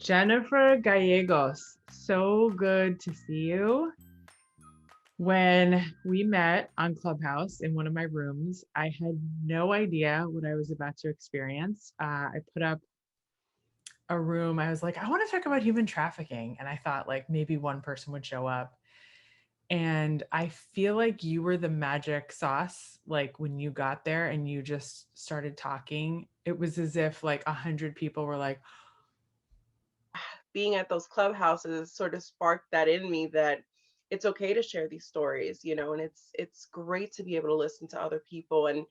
Jennifer Gallegos, so good to see you. When we met on Clubhouse in one of my rooms, I had no idea what I was about to experience. I put up a room. I was like, I want to talk about human trafficking. And I thought like maybe one person would show up. And I feel like you were the magic sauce. Like when you got there and you just started talking, it was as if like 100 people were like, being at those clubhouses sort of sparked that in me that it's okay to share these stories, and it's great to be able to listen to other people and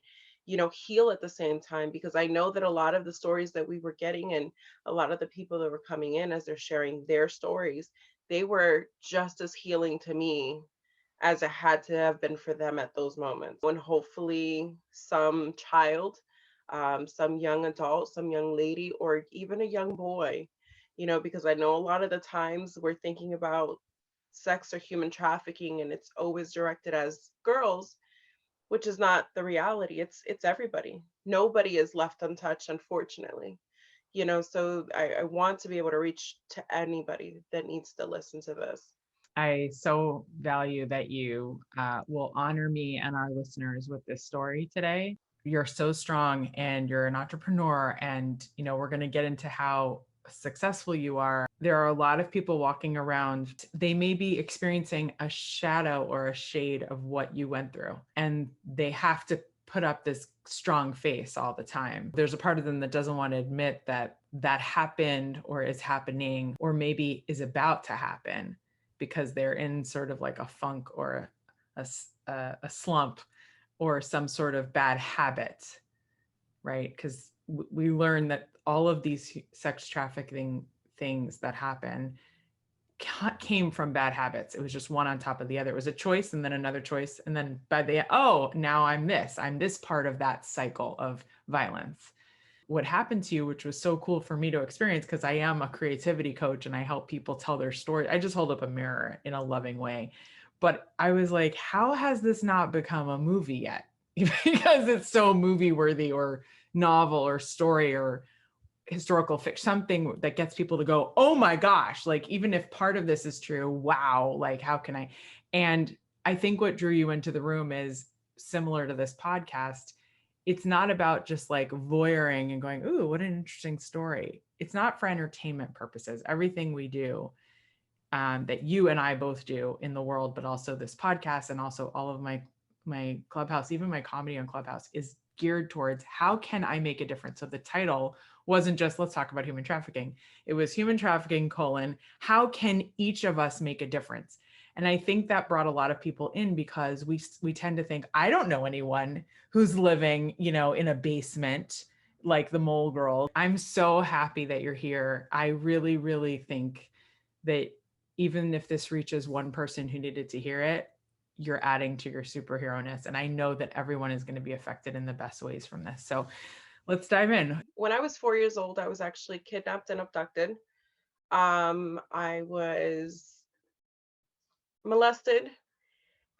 heal at the same time, because I know that a lot of the stories that we were getting and a lot of the people that were coming in as they're sharing their stories, they were just as healing to me as it had to have been for them at those moments. And hopefully some child, some young adult, some young lady, or even a young boy, because I know a lot of the times we're thinking about sex or human trafficking and it's always directed as girls, which is not the reality. It's everybody. Nobody is left untouched, unfortunately. So I want to be able to reach to anybody that needs to listen to this. I so value that you will honor me and our listeners with this story today. You're so strong and you're an entrepreneur, and we're going to get into how successful you are. There are a lot of people walking around. They may be experiencing a shadow or a shade of what you went through, and they have to put up this strong face all the time. There's a part of them that doesn't want to admit that that happened or is happening or maybe is about to happen, because they're in sort of like a funk or a slump or some sort of bad habit, right? Because we learn that all of these sex trafficking things that happen came from bad habits. It was just one on top of the other. It was a choice and then another choice. And then by the end, oh, now I'm this part of that cycle of violence. What happened to you, which was so cool for me to experience, because I am a creativity coach and I help people tell their story. I just hold up a mirror in a loving way. But I was like, how has this not become a movie yet? Because it's so movie worthy or novel or story or historical fiction, something that gets people to go, oh my gosh, like even if part of this is true, wow, like how can I? And I think what drew you into the room is similar to this podcast. It's not about just like voyeuring and going, ooh, what an interesting story. It's not for entertainment purposes. Everything we do, that you and I both do in the world, but also this podcast and also all of my Clubhouse, even my comedy on Clubhouse, is geared towards how can I make a difference. So the title wasn't just let's talk about human trafficking. It was human trafficking colon how can each of us make a difference. And I think that brought a lot of people in because we tend to think I don't know anyone who's living, in a basement like the mole girl. I'm so happy that you're here. I really, really think that even if this reaches one person who needed to hear it, you're adding to your superhero-ness. And I know that everyone is going to be affected in the best ways from this. So let's dive in. When I was 4 years old, I was actually kidnapped and abducted. I was molested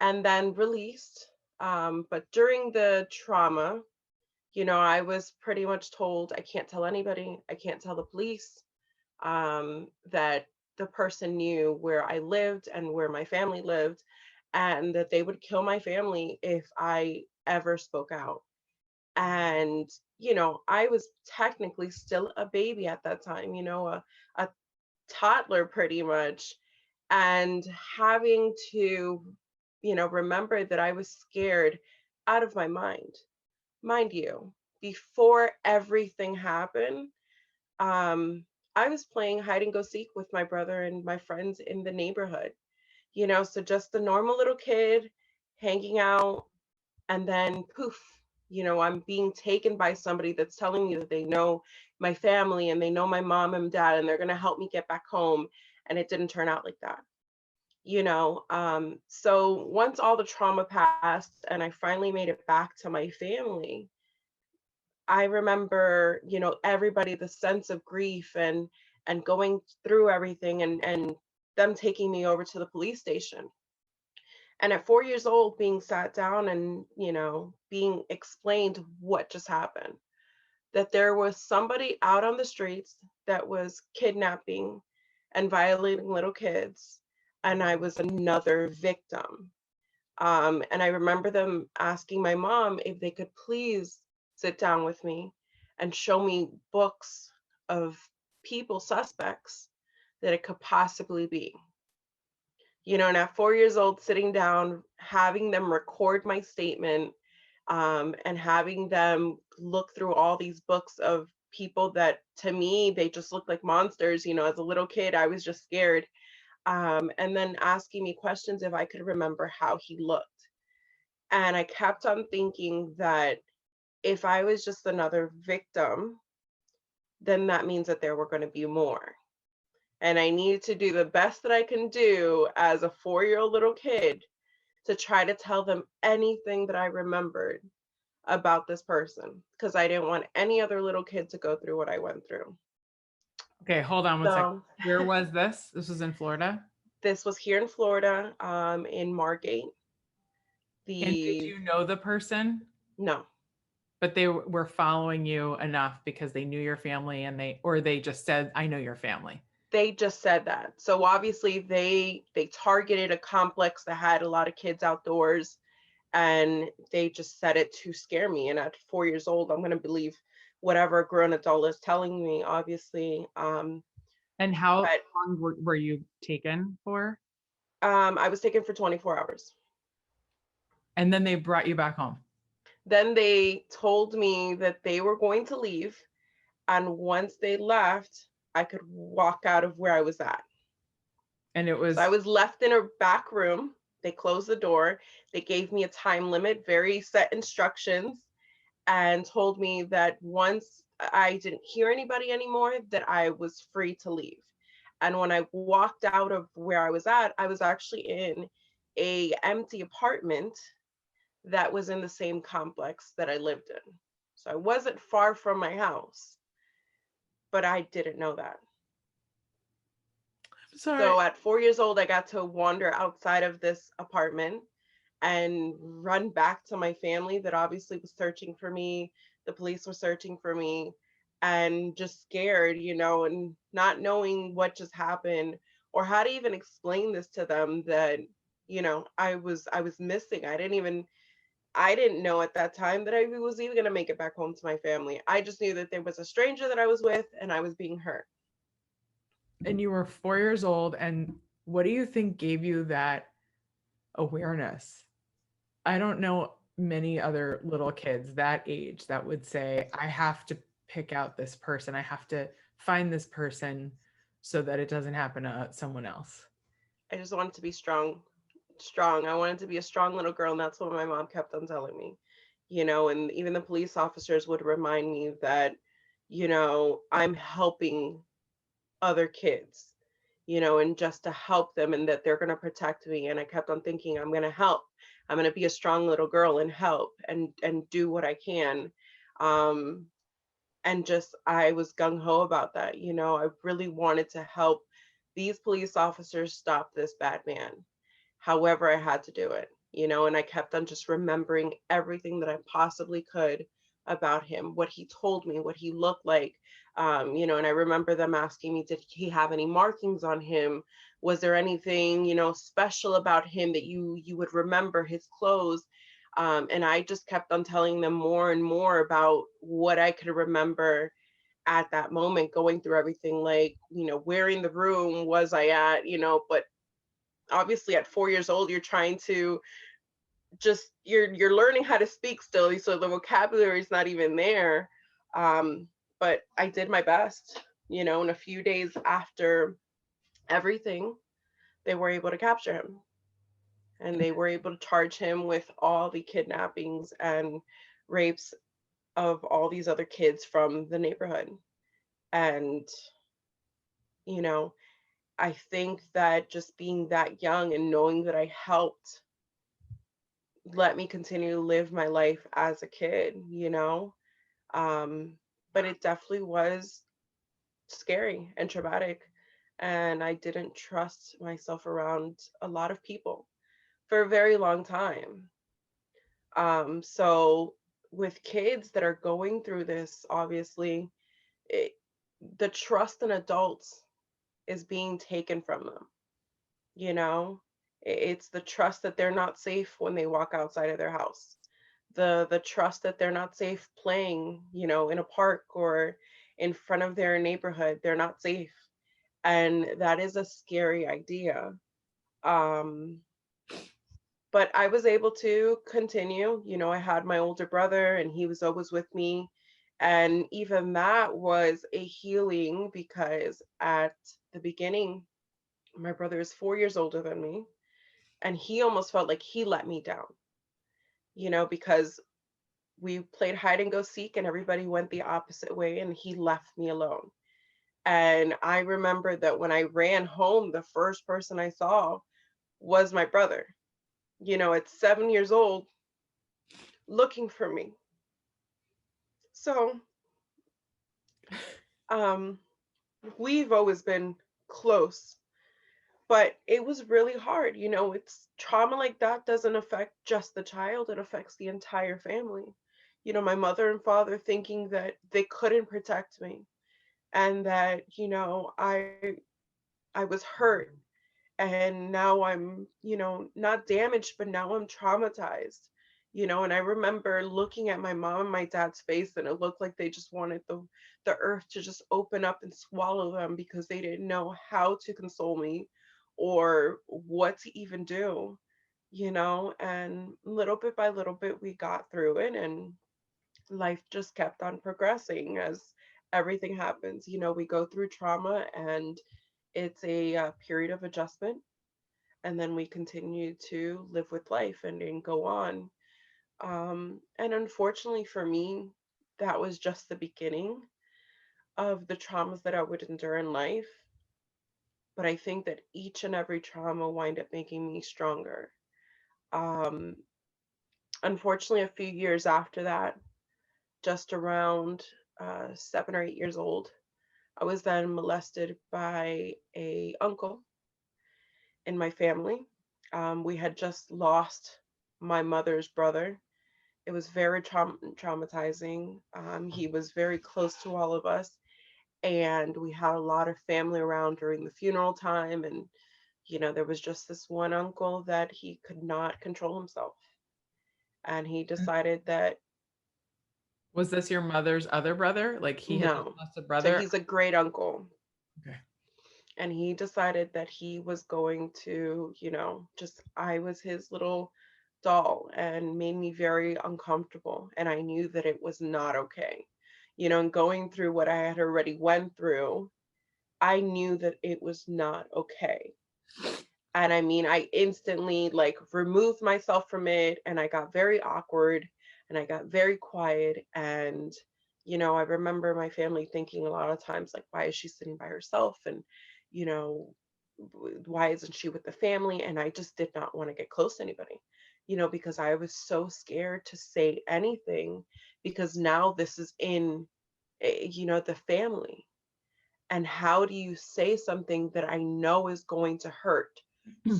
and then released. But during the trauma, I was pretty much told I can't tell anybody, I can't tell the police, that the person knew where I lived and where my family lived, and that they would kill my family if I ever spoke out. And, I was technically still a baby at that time, a toddler pretty much, and having to, remember that I was scared out of my mind. Mind you, before everything happened, I was playing hide and go seek with my brother and my friends in the neighborhood, so just the normal little kid hanging out, and then poof, I'm being taken by somebody that's telling me that they know my family and they know my mom and dad and they're going to help me get back home. And it didn't turn out like that. So once all the trauma passed and I finally made it back to my family, I remember, everybody, the sense of grief and going through everything and them taking me over to the police station. And at 4 years old, being sat down and, being explained what just happened. that there was somebody out on the streets that was kidnapping and violating little kids, and I was another victim. And I remember them asking my mom if they could please sit down with me and show me books of people, suspects that it could possibly be. And at 4 years old, sitting down, having them record my statement, and having them look through all these books of people that to me, they just look like monsters. As a little kid, I was just scared. And then asking me questions if I could remember how he looked. And I kept on thinking that if I was just another victim, then that means that there were going to be more. And I needed to do the best that I can do as a 4-year-old little kid to try to tell them anything that I remembered about this person, because I didn't want any other little kid to go through what I went through. Okay, hold on one second. So Where was this? This was in Florida? this was here in Florida, in Margate. And did you know the person? No, But they were following you enough because they knew your family and they just said, I know your family. they just said that. So obviously they targeted a complex that had a lot of kids outdoors, and they just said it to scare me. And at 4 years old, I'm going to believe whatever a grown adult is telling me, obviously. And how long were you taken for? I was taken for 24 hours. And then they brought you back home. Then they told me that they were going to leave. And once they left, I could walk out of where I was at. And it was... So I was left in a back room. They closed the door. They gave me a time limit, very set instructions, and told me that once I didn't hear anybody anymore, that I was free to leave. And when I walked out of where I was at, I was actually in a empty apartment that was in the same complex that I lived in. So I wasn't far from my house, but I didn't know that. Sorry. So at 4 years old, I got to wander outside of this apartment and run back to my family that obviously was searching for me. The police were searching for me, and just scared, and not knowing what just happened or how to even explain this to them, that, I was missing. I didn't know at that time that I was even going to make it back home to my family. I just knew that there was a stranger that I was with and I was being hurt. And you were 4 years old. And what do you think gave you that awareness? I don't know many other little kids that age that would say, I have to pick out this person. I have to find this person so that it doesn't happen to someone else. I just wanted to be strong. I wanted to be a strong little girl. And that's what my mom kept on telling me, and even the police officers would remind me that, I'm helping other kids, and just to help them, and that they're going to protect me. And I kept on thinking, I'm going to help. I'm going to be a strong little girl and help and do what I can. And just, I was gung-ho about that. I really wanted to help these police officers stop this bad man. However, I had to do it, and I kept on just remembering everything that I possibly could about him, what he told me, what he looked like. And I remember them asking me, did he have any markings on him? Was there anything, special about him that you would remember, his clothes? And I just kept on telling them more and more about what I could remember at that moment, going through everything, like, where in the room was I at, but obviously at 4 years old, you're trying to just, you're learning how to speak still. So the vocabulary is not even there. But I did my best, and a few days after everything, they were able to capture him. And they were able to charge him with all the kidnappings and rapes of all these other kids from the neighborhood. And, I think that just being that young and knowing that I helped let me continue to live my life as a kid, but it definitely was scary and traumatic. And I didn't trust myself around a lot of people for a very long time. So with kids that are going through this, obviously, it, the trust in adults is being taken from them, you know? It's the trust that they're not safe when they walk outside of their house. The trust that they're not safe playing, in a park or in front of their neighborhood. They're not safe. And that is a scary idea. Um, but I was able to continue. I had my older brother and he was always with me. And even that was a healing because at the beginning, my brother is 4 years older than me. And he almost felt like he let me down, because we played hide and go seek and everybody went the opposite way and he left me alone. And I remember that when I ran home, the first person I saw was my brother, at 7 years old, looking for me. So um, we've always been close, but it was really hard. It's trauma like that doesn't affect just the child, it affects the entire family. My mother and father thinking that they couldn't protect me and that, I was hurt and now I'm, not damaged, but now I'm traumatized. And I remember looking at my mom and my dad's face and it looked like they just wanted the earth to just open up and swallow them because they didn't know how to console me or what to even do, and little bit by little bit we got through it and life just kept on progressing as everything happens. We go through trauma and it's a period of adjustment and then we continue to live with life and go on. And unfortunately for me, that was just the beginning of the traumas that I would endure in life. But I think that each and every trauma wind up making me stronger. Um, Unfortunately, a few years after that, just around 7 or 8 years old, I was then molested by a uncle in my family. We had just lost my mother's brother. It was very traumatizing. He was very close to all of us, and we had a lot of family around during the funeral time. And, there was just this one uncle that he could not control himself. And he decided that Was this your mother's other brother? Like he had just no. lost a So brother? he's a great uncle. Okay. And he decided that he was going to, just, I was his little doll and made me very uncomfortable. And I knew that it was not okay. And going through what I had already went through, I knew that it was not okay. And I mean, I instantly like removed myself from it and I got very awkward and I got very quiet. And, I remember my family thinking a lot of times, like, why is she sitting by herself? And, you know, why isn't she with the family? And I just did not want to get close to anybody, because I was so scared to say anything because now this is in, the family. And how do you say something that I know is going to hurt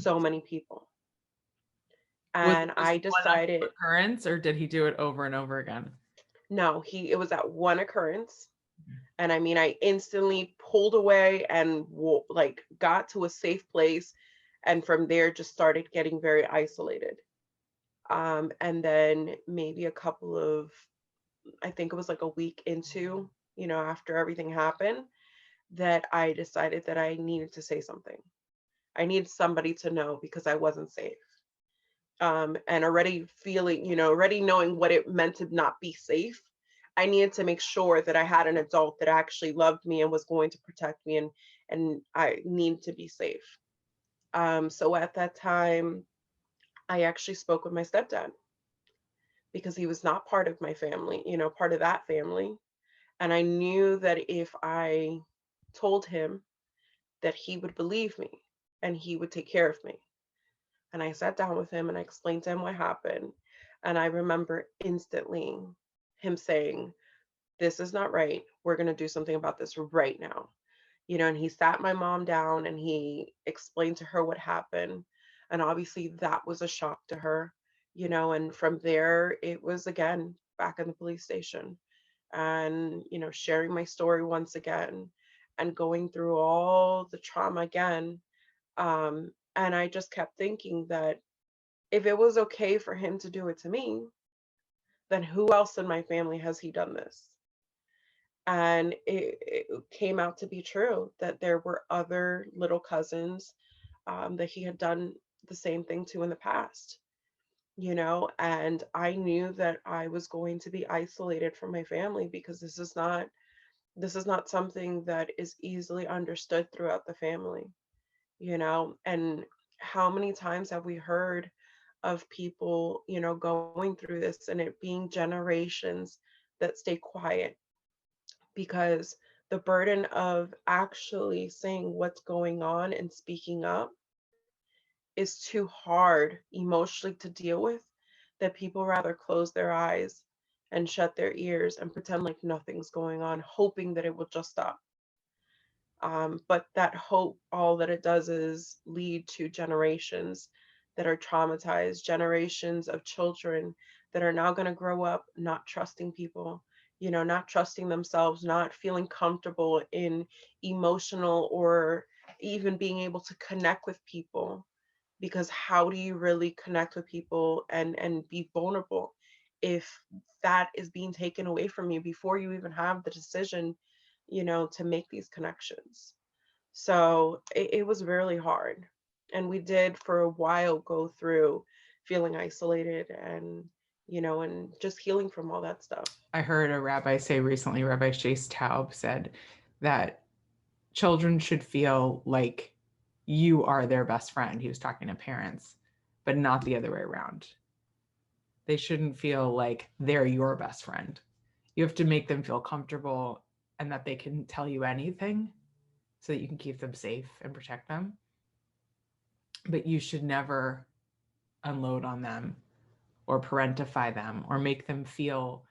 so many people? Was And it just I one decided, occurrence or did he do it over and over again? no, it was at one occurrence. And I mean, I instantly pulled away and like got to a safe place. And from there, just started getting very isolated. And then maybe a couple of, I think it was like a week into, after everything happened, that I decided that I needed to say something. I needed somebody to know because I wasn't safe. And already feeling, already knowing what it meant to not be safe, I needed to make sure that I had an adult that actually loved me and was going to protect me, and I needed to be safe. So at that time, I actually spoke with my stepdad because he was not part of my family, part of that family. And I knew that if I told him that he would believe me and he would take care of me. And I sat down with him and I explained to him what happened. And I remember instantly him saying, "This is not right. We're going to do something about this right now." And he sat my mom down and he explained to her what happened. And obviously that was a shock to her, and from there it was again back in the police station and, sharing my story once again and going through all the trauma again. And I just kept thinking that if it was okay for him to do it to me, then who else in my family has he done this? And it came out to be true that there were other little cousins that he had done the same thing to in the past, and I knew that I was going to be isolated from my family because this is not something that is easily understood throughout the family, and how many times have we heard of people, going through this and it being generations that stay quiet because the burden of actually saying what's going on and speaking up is too hard emotionally to deal with, that people rather close their eyes and shut their ears and pretend like nothing's going on, hoping that it will just stop. But that hope, all that it does is lead to generations that are traumatized, generations of children that are now going to grow up not trusting people, not trusting themselves, not feeling comfortable in emotional or even being able to connect with people. Because how do you really connect with people and be vulnerable if that is being taken away from you before you even have the decision, to make these connections? So it was really hard. And we did for a while go through feeling isolated and just healing from all that stuff. I heard a rabbi say recently, Rabbi Shais Taub said that children should feel like you are their best friend. He was talking to parents, but not the other way around. They shouldn't feel like they're your best friend. You have to make them feel comfortable and that they can tell you anything so that you can keep them safe and protect them. But you should never unload on them or parentify them or make them feel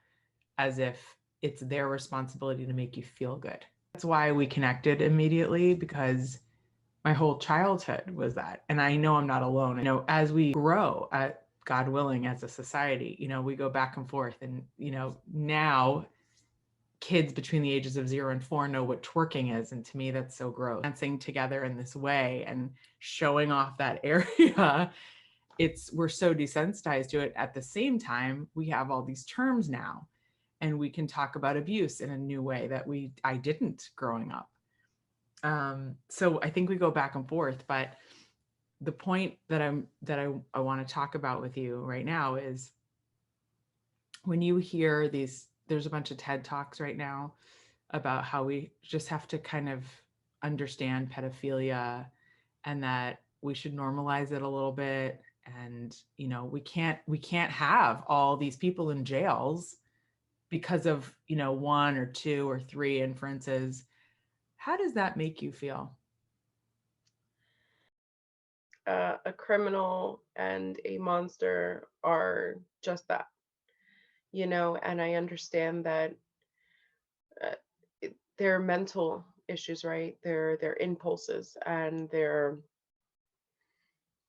as if it's their responsibility to make you feel good. That's why we connected immediately, because my whole childhood was that. And I know I'm not alone. As we grow, God willing, as a society, we go back and forth. And, now kids between the ages of 0 and 4 know what twerking is. And to me, that's so gross. Dancing together in this way and showing off that area, we're so desensitized to it. At the same time, we have all these terms now, and we can talk about abuse in a new way that I didn't growing up. So I think we go back and forth, but the point that I want to talk about with you right now is when you hear there's a bunch of TED Talks right now about how we just have to kind of understand pedophilia and that we should normalize it a little bit. And, we can't have all these people in jails because of, 1 or 2 or 3 inferences. How does that make you feel? A criminal and a monster are just that, and I understand that uh, they're mental issues, right? They're impulses, and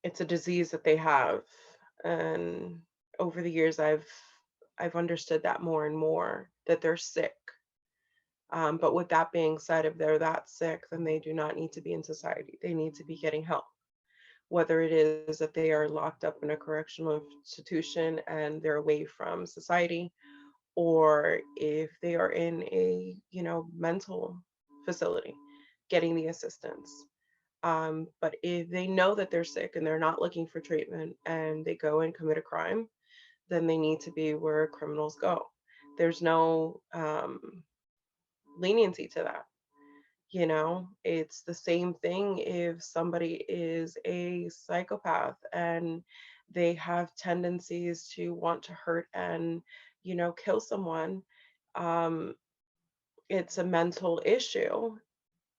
it's a disease that they have. And over the years, I've understood that more and more, that they're sick. But with that being said, if they're that sick, then they do not need to be in society. They need to be getting help, whether it is that they are locked up in a correctional institution and they're away from society, or if they are in a, mental facility, getting the assistance. But if they know that they're sick and they're not looking for treatment and they go and commit a crime, then they need to be where criminals go. There's no leniency to that. It's the same thing if somebody is a psychopath and they have tendencies to want to hurt and, kill someone. Um, it's a mental issue,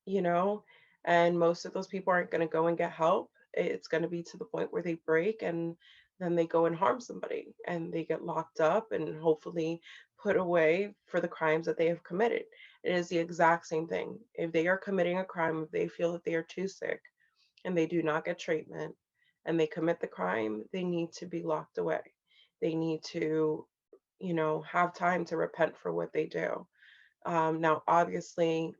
you know, and most of those people aren't going to go and get help. It's going to be to the point where they break and then they go and harm somebody and they get locked up and hopefully put away for the crimes that they have committed. It is the exact same thing. If they are committing a crime, if they feel that they are too sick and they do not get treatment and they commit the crime, they need to be locked away. They need to, have time to repent for what they do. Now, obviously,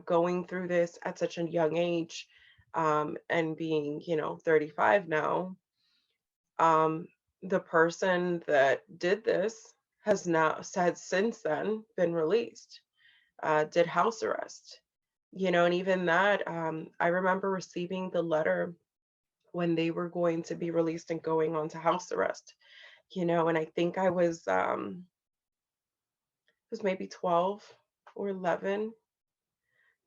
going through this at such a young age, and being, 35 now, um, the person that did this has since then been released, did house arrest, and even that, I remember receiving the letter when they were going to be released and going on to house arrest, and I think I was maybe 12 or 11,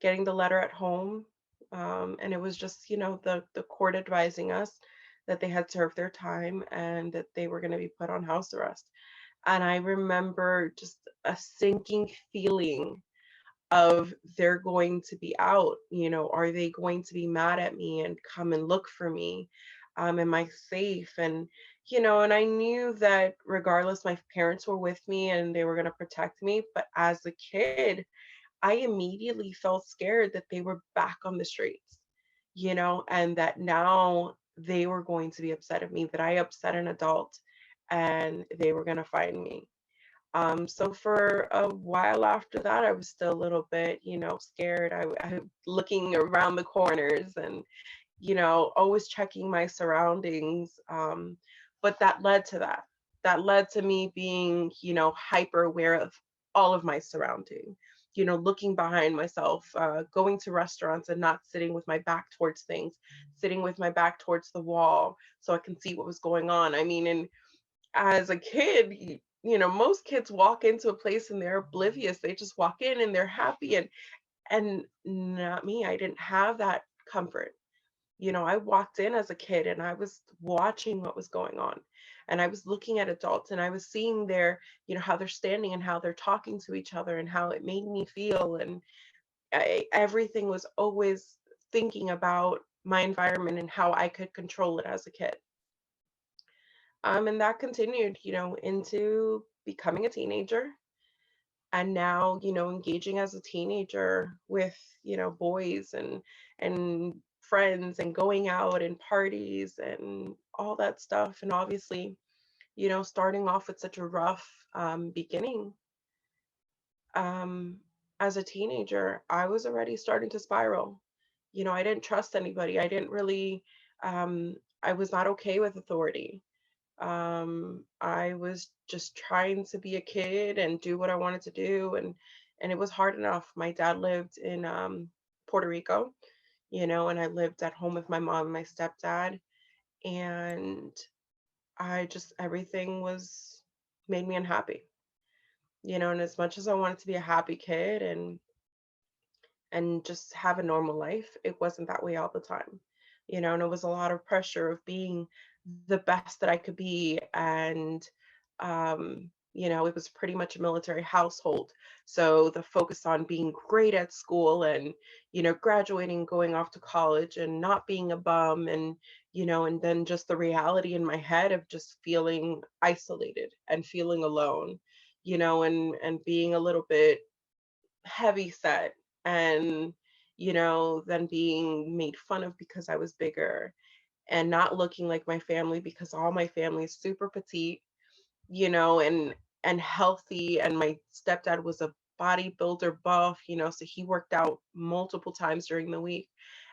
getting the letter at home. And it was just, the court advising us that they had served their time and that they were going to be put on house arrest. And I remember just a sinking feeling of they're going to be out, are they going to be mad at me and come and look for me? Am I safe? And I knew that regardless, my parents were with me and they were going to protect me. But as a kid, I immediately felt scared that they were back on the streets, and that now they were going to be upset at me, that I upset an adult and they were going to find me. So for a while after that, I was still a little bit, scared. I looking around the corners and, always checking my surroundings. But that led to that. That led to me being, hyper aware of all of my surrounding, looking behind myself, going to restaurants and not sitting with my back towards things, sitting with my back towards the wall so I can see what was going on. I mean, and as a kid, most kids walk into a place and they're oblivious. They just walk in and they're happy, and not me. I didn't have that comfort. I walked in as a kid and I was watching what was going on. And I was looking at adults and I was seeing how they're standing and how they're talking to each other and how it made me feel. And everything was always thinking about my environment and how I could control it as a kid. And that continued, into becoming a teenager and now, engaging as a teenager with, boys and friends and going out and parties and all that stuff. And obviously, starting off with such a rough beginning, um, as a teenager, I was already starting to spiral. I didn't trust anybody. I didn't really, I was not okay with authority. I was just trying to be a kid and do what I wanted to do, and it was hard enough. My dad lived in Puerto Rico, and I lived at home with my mom and my stepdad, and I just everything was made me unhappy, and as much as I wanted to be a happy kid and just have a normal life, it wasn't that way all the time. And it was a lot of pressure of being the best that I could be. And, it was pretty much a military household. So the focus on being great at school and, graduating, going off to college and not being a bum and then just the reality in my head of just feeling isolated and feeling alone, and being a little bit heavy set and then being made fun of because I was bigger and not looking like my family because all my family is super petite, and healthy, and my stepdad was a bodybuilder buff, so he worked out multiple times during the week.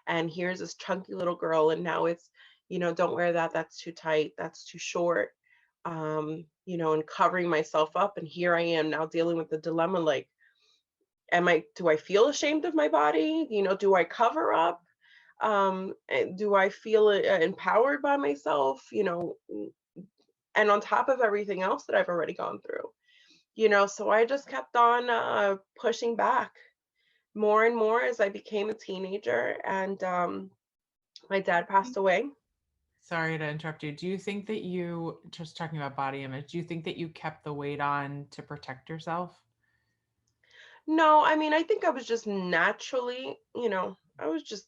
And here's this chunky little girl and now it's, don't wear that, that's too tight, that's too short. And covering myself up, and here I am now dealing with the dilemma, like, do I feel ashamed of my body? Do I cover up? Do I feel empowered by myself? And on top of everything else that I've already gone through, so I just kept on pushing back more and more as I became a teenager. And my dad passed away. Sorry to interrupt you. Do you think that you, just talking about body image, do you think that you kept the weight on to protect yourself? No, I mean, I think I was just naturally, I was just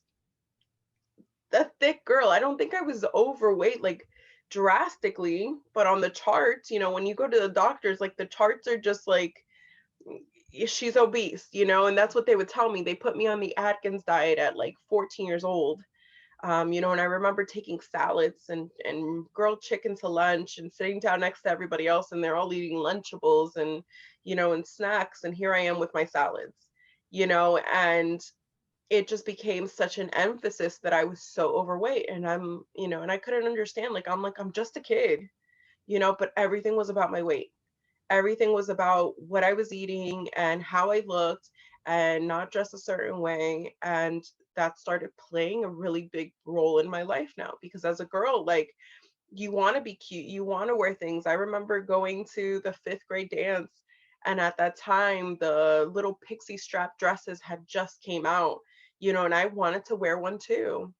a thick girl. I don't think I was overweight like drastically, but on the charts, when you go to the doctors, like the charts are just like she's obese, and that's what they would tell me. They put me on the Atkins diet at like 14 years old. And I remember taking salads and grilled chicken to lunch and sitting down next to everybody else, and they're all eating Lunchables and snacks. And here I am with my salads, and it just became such an emphasis that I was so overweight. And I couldn't understand. I'm just a kid, but everything was about my weight. Everything was about what I was eating and how I looked and not dress a certain way. And that started playing a really big role in my life now, because as a girl, like, you want to be cute, you want to wear things. I remember going to the fifth grade dance, and at that time the little pixie strap dresses had just came out, and I wanted to wear one too.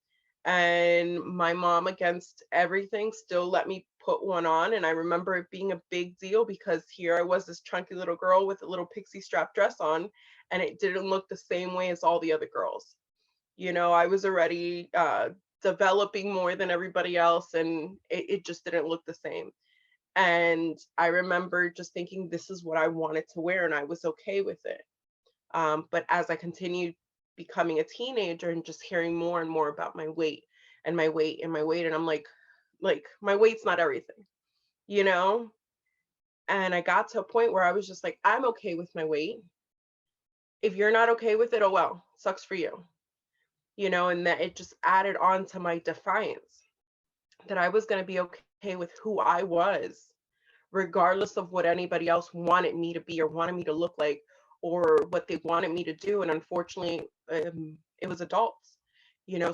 And my mom, against everything, still let me put one on. And I remember it being a big deal, because here I was, this chunky little girl with a little pixie strap dress on, and it didn't look the same way as all the other girls. I was already developing more than everybody else, and it just didn't look the same. And I remember just thinking, this is what I wanted to wear, and I was okay with it. But as I continued becoming a teenager and just hearing more and more about my weight and my weight and my weight, and I'm like my weight's not everything, you know? And I got to a point where I was just like, I'm okay with my weight. If you're not okay with it, oh well, sucks for you, and that it just added on to my defiance that I was going to be okay with who I was, regardless of what anybody else wanted me to be or wanted me to look like or what they wanted me to do. And unfortunately, it was adults,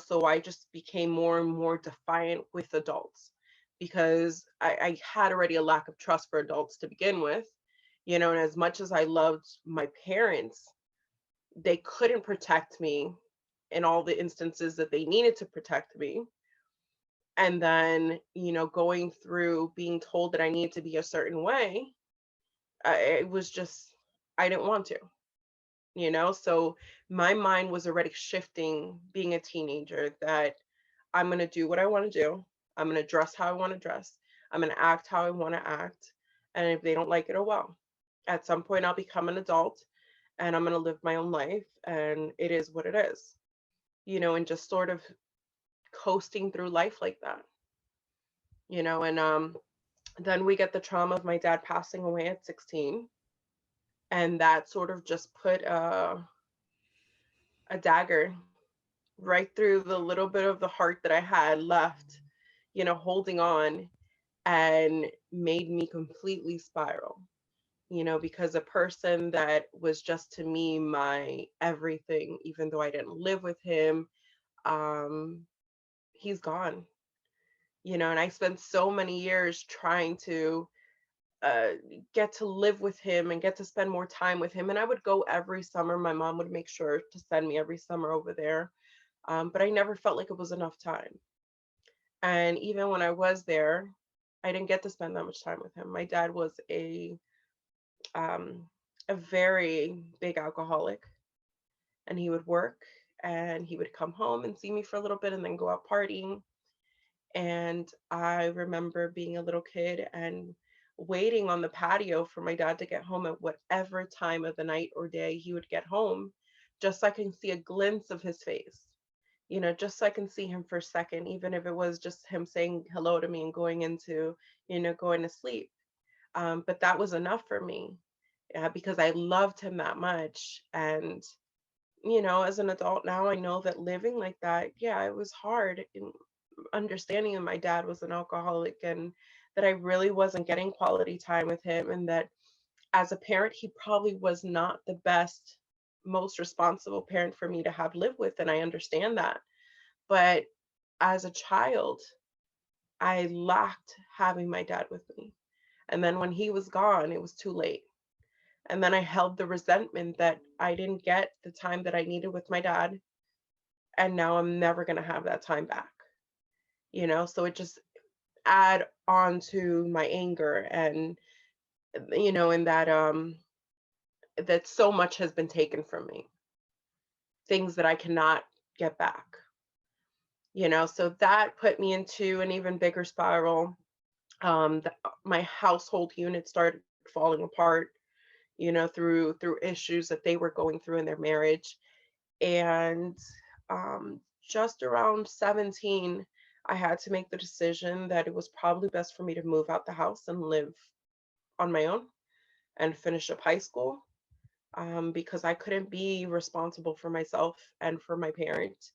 so I just became more and more defiant with adults, because I had already a lack of trust for adults to begin with, and as much as I loved my parents, they couldn't protect me in all the instances that they needed to protect me. And then, going through being told that I needed to be a certain way, it was just, I didn't want to. So my mind was already shifting being a teenager, that I'm going to do what I want to do. I'm going to dress how I want to dress. I'm going to act how I want to act. And if they don't like it, oh well. At some point, I'll become an adult and I'm going to live my own life. And it is what it is, and just sort of coasting through life like that. And then we get the trauma of my dad passing away at 16. And that sort of just put a dagger right through the little bit of the heart that I had left, holding on, and made me completely spiral, because a person that was just to me my everything, even though I didn't live with him, um, he's gone, and I spent so many years trying to uh, get to live with him and get to spend more time with him. And I would go every summer. My mom would make sure to send me every summer over there. But I never felt like it was enough time. And even when I was there, I didn't get to spend that much time with him. My dad was um, a very big alcoholic, and he would work and he would come home and see me for a little bit and then go out partying. And I remember being a little kid and waiting on the patio for my dad to get home at whatever time of the night or day he would get home, just so I can see a glimpse of his face, just so I can see him for a second, even if it was just him saying hello to me and going to sleep. But that was enough for me, because I loved him that much. And as an adult now, I know that living like that, yeah, it was hard. Understanding that my dad was an alcoholic, and that I really wasn't getting quality time with him, and that as a parent he probably was not the best, most responsible parent for me to have lived with, and I understand that. But as a child, I lacked having my dad with me. And then when he was gone, it was too late. And then I held the resentment that I didn't get the time that I needed with my dad, and now I'm never going to have that time back. So it just add on to my anger, and that so much has been taken from me, things that I cannot get back. So that put me into an even bigger spiral. My household unit started falling apart, through issues that they were going through in their marriage. And just around 17, I had to make the decision that it was probably best for me to move out the house and live on my own and finish up high school, because I couldn't be responsible for myself and for my parent.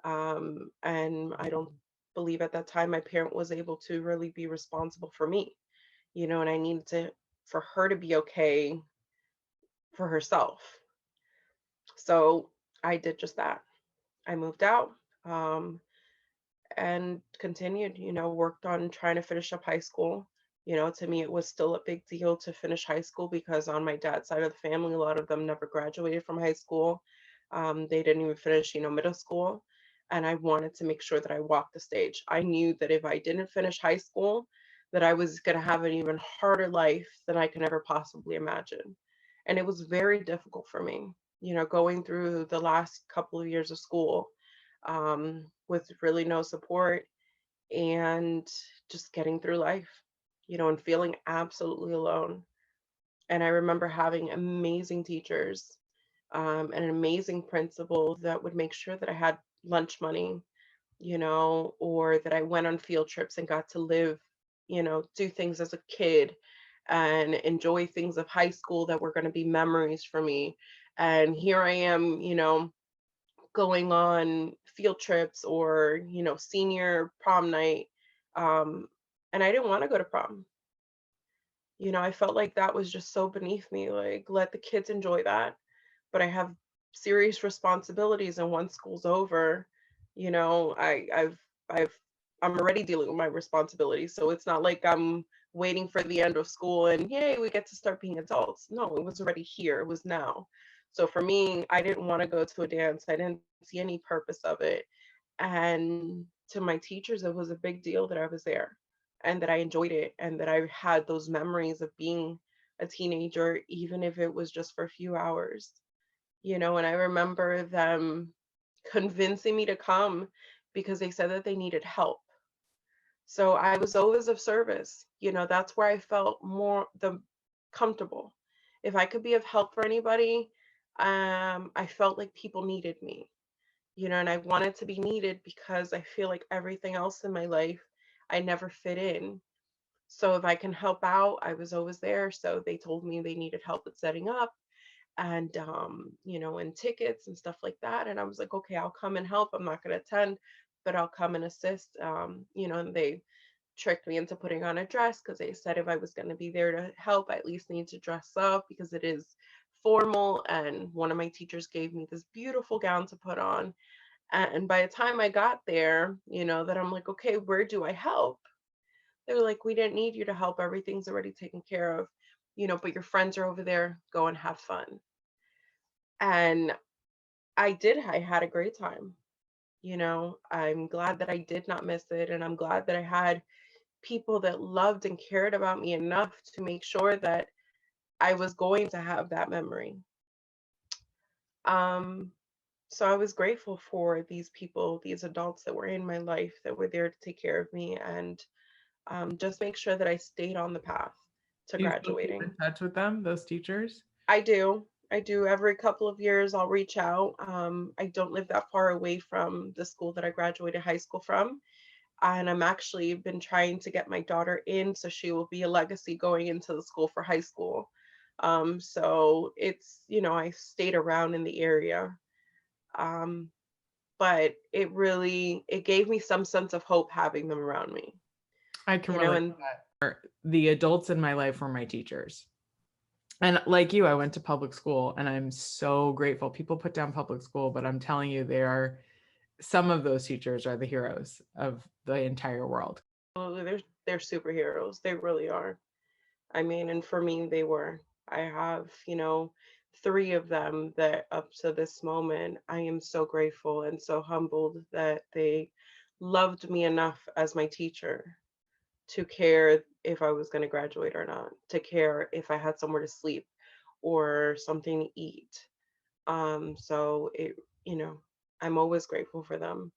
And I don't believe at that time my parent was able to really be responsible for me, and I needed for her to be okay for herself. So I did just that. I moved out. Um, and continued, worked on trying to finish up high school. To me, it was still a big deal to finish high school because on my dad's side of the family, a lot of them never graduated from high school. They didn't even finish, middle school. And I wanted to make sure that I walked the stage. I knew that if I didn't finish high school, that I was going to have an even harder life than I can ever possibly imagine. And it was very difficult for me, going through the last couple of years of school, with really no support and just getting through life, and feeling absolutely alone. And I remember having amazing teachers, and an amazing principal that would make sure that I had lunch money, or that I went on field trips and got to live, do things as a kid and enjoy things of high school that were going to be memories for me. And here I am, going on field trips or, senior prom night. Um, and I didn't want to go to prom. I felt like that was just so beneath me. Like, let the kids enjoy that. But I have serious responsibilities, and once school's over, I've I'm already dealing with my responsibilities. So it's not like I'm waiting for the end of school and yay, we get to start being adults. No, it was already here. It was now. So for me, I didn't want to go to a dance. I didn't see any purpose of it. And to my teachers, it was a big deal that I was there and that I enjoyed it and that I had those memories of being a teenager, even if it was just for a few hours. And I remember them convincing me to come because they said that they needed help. So I was always of service. That's where I felt more the comfortable. If I could be of help for anybody, I felt like people needed me, and I wanted to be needed because I feel like everything else in my life, I never fit in. So if I can help out, I was always there. So they told me they needed help with setting up and and tickets and stuff like that. And I was like, okay, I'll come and help. I'm not going to attend, but I'll come and assist. And they tricked me into putting on a dress because they said if I was going to be there to help, I at least need to dress up because it is formal. And one of my teachers gave me this beautiful gown to put on. And by the time I got there, that I'm like, okay, where do I help? They were like, we didn't need you to help. Everything's already taken care of, but your friends are over there. Go and have fun. And I did. I had a great time. I'm glad that I did not miss it. And I'm glad that I had people that loved and cared about me enough to make sure that I was going to have that memory. Um, so I was grateful for these people, these adults that were in my life that were there to take care of me and just make sure that I stayed on the path to Do you still keep graduating. in touch with them, those teachers? I do. I do. Every couple of years, I'll reach out. I don't live that far away from the school that I graduated high school from. And I'm actually been trying to get my daughter in so she will be a legacy going into the school for high school. So it's, I stayed around in the area. Um, but it gave me some sense of hope having them around me, I can relate and to that. The adults in my life were my teachers. And like you, I went to public school and I'm so grateful. People put down public school, but I'm telling you, some of those teachers are the heroes of the entire world. they're superheroes. They really are. I mean, and for me, they were. I have, three of them that up to this moment, I am so grateful and so humbled that they loved me enough as my teacher to care if I was going to graduate or not, to care if I had somewhere to sleep or something to eat. So I'm always grateful for them.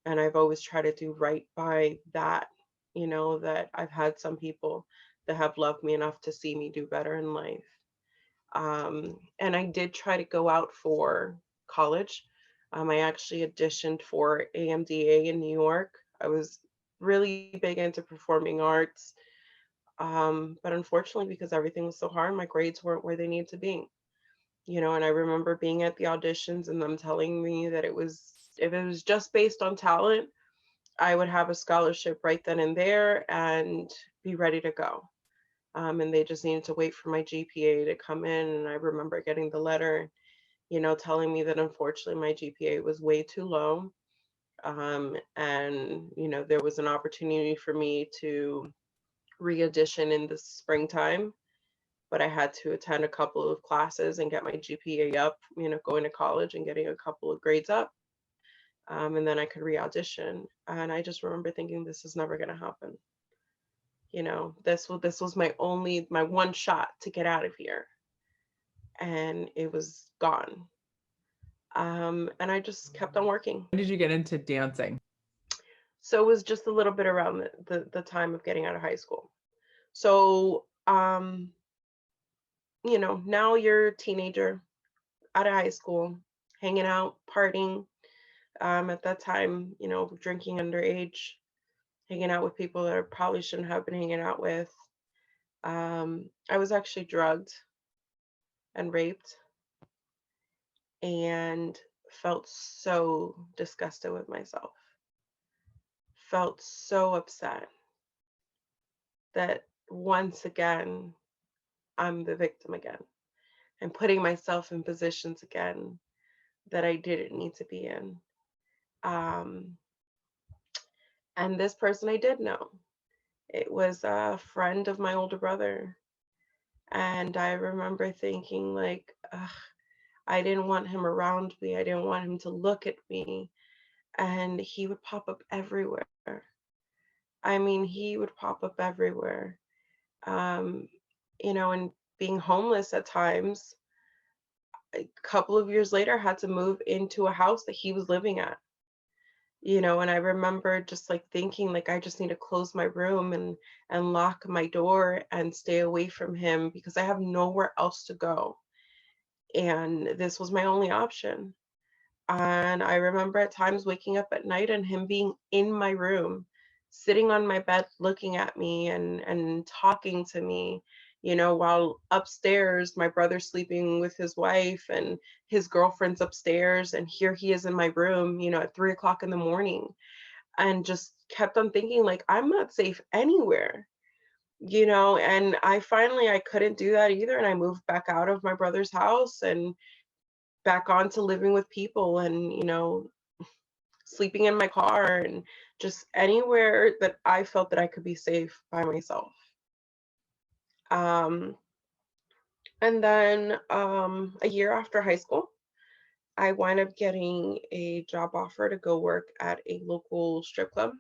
And I've always tried to do right by that, that I've had some people that have loved me enough to see me do better in life. And I did try to go out for college. I actually auditioned for AMDA in New York. I was really big into performing arts. But unfortunately, because everything was so hard, my grades weren't where they needed to be. And I remember being at the auditions and them telling me that if it was just based on talent, I would have a scholarship right then and there and be ready to go. And they just needed to wait for my GPA to come in. And I remember getting the letter, telling me that unfortunately my GPA was way too low. And, there was an opportunity for me to re-audition in the springtime, but I had to attend a couple of classes and get my GPA up, going to college and getting a couple of grades up. And then I could re-audition. And I just remember thinking, this is never going to happen. This was my one shot to get out of here, and it was gone. And I just kept on working. When did you get into dancing? So it was just a little bit around the time of getting out of high school. So, now you're a teenager, out of high school, hanging out, partying. At that time, drinking underage, hanging out with people that I probably shouldn't have been hanging out with. I was actually drugged and raped and felt so disgusted with myself. Felt so upset that once again, I'm the victim again and putting myself in positions again that I didn't need to be in. Um, and this person I did know. It was a friend of my older brother. And I remember thinking, like, ugh, I didn't want him around me. I didn't want him to look at me. And he would pop up everywhere. I mean, he would pop up everywhere. Um, and being homeless at times, a couple of years later, had to move into a house that he was living at. And I remember just like thinking, like, I just need to close my room and lock my door and stay away from him because I have nowhere else to go. And this was my only option. And I remember at times waking up at night and him being in my room, sitting on my bed, looking at me and talking to me, while upstairs, my brother's sleeping with his wife and his girlfriend's upstairs. And here he is in my room, at 3 o'clock in the morning, and just kept on thinking, like, I'm not safe anywhere. And I couldn't do that either. And I moved back out of my brother's house and back on to living with people and, sleeping in my car and just anywhere that I felt that I could be safe by myself. Um, and then a year after high school, I wind up getting a job offer to go work at a local strip club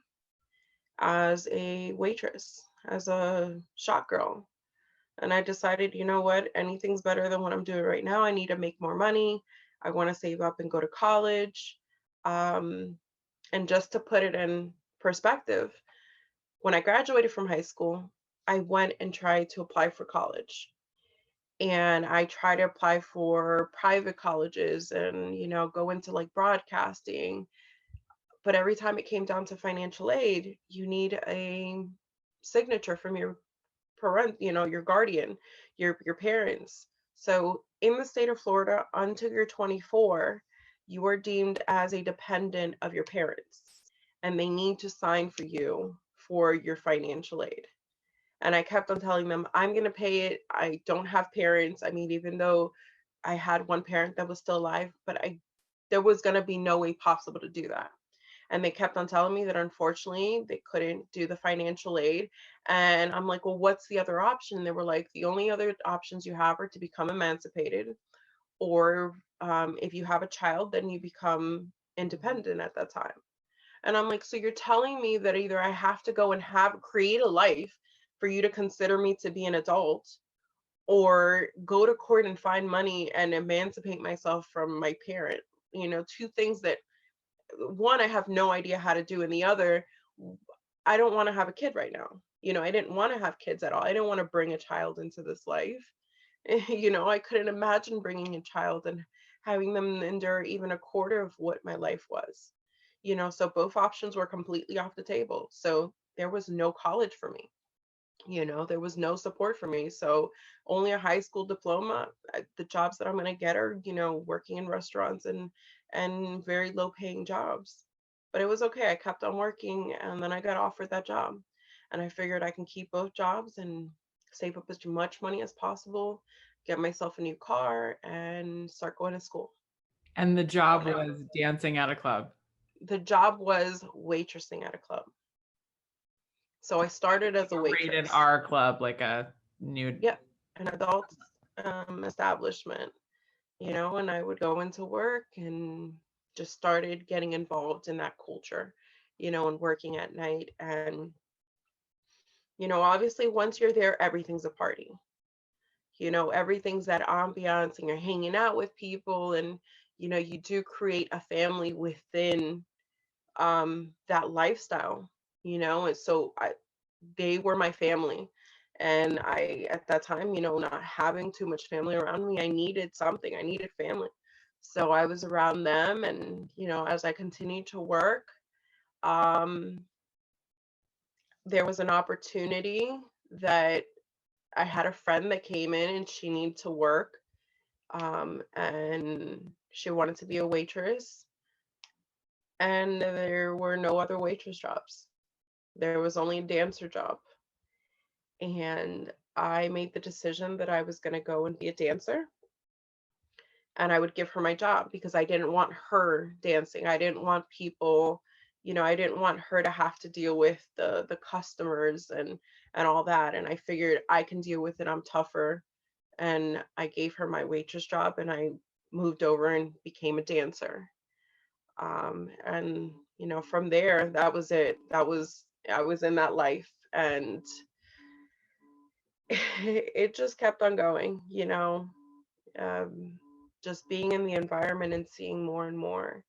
as a waitress, as a shot girl. And I decided, you know what, anything's better than what I'm doing right now. I need to make more money. I want to save up and go to college. Um, and just to put it in perspective, when I graduated from high school, I went and tried to apply for college. And I tried to apply for private colleges and, go into like broadcasting. But every time it came down to financial aid, you need a signature from your your guardian, your parents. So in the state of Florida, until you're 24, you are deemed as a dependent of your parents, and they need to sign for you for your financial aid. And I kept on telling them, I'm going to pay it. I don't have parents. I mean, even though I had one parent that was still alive, but there was going to be no way possible to do that. And they kept on telling me that unfortunately they couldn't do the financial aid. And I'm like, well, what's the other option? And they were like, the only other options you have are to become emancipated, or if you have a child, then you become independent at that time. And I'm like, so you're telling me that either I have to go and create a life for you to consider me to be an adult, or go to court and find money and emancipate myself from my parent? Two things that, one, I have no idea how to do, and the other, I don't want to have a kid right now. I didn't want to have kids at all. I didn't want to bring a child into this life. I couldn't imagine bringing a child and having them endure even a quarter of what my life was. So both options were completely off the table. So there was no college for me. There was no support for me. So only a high school diploma. The jobs that I'm going to get are, working in restaurants and very low paying jobs. But it was okay. I kept on working, and then I got offered that job. And I figured I can keep both jobs and save up as much money as possible, get myself a new car, and start going to school. And the job was dancing at a club. The job was waitressing at a club. So I started as a waitress. Rated R club, like a nude. Yep, an adult establishment, and I would go into work and just started getting involved in that culture, and working at night. And, obviously once you're there, everything's a party. Everything's that ambiance, and you're hanging out with people, and, you do create a family within that lifestyle, and so they were my family. And I, at that time, not having too much family around me, I needed something. I needed family. So I was around them. And, as I continued to work, um, there was an opportunity that I had a friend that came in and she needed to work. And she wanted to be a waitress. And there were no other waitress jobs. There was only a dancer job. And I made the decision that I was going to go and be a dancer, and I would give her my job because I didn't want her dancing. I didn't want people, I didn't want her to have to deal with the customers and all that. And I figured I can deal with it. I'm tougher. And I gave her my waitress job, and I moved over and became a dancer. And from there, that was it. I was in that life. And it just kept on going, um, just being in the environment and seeing more and more.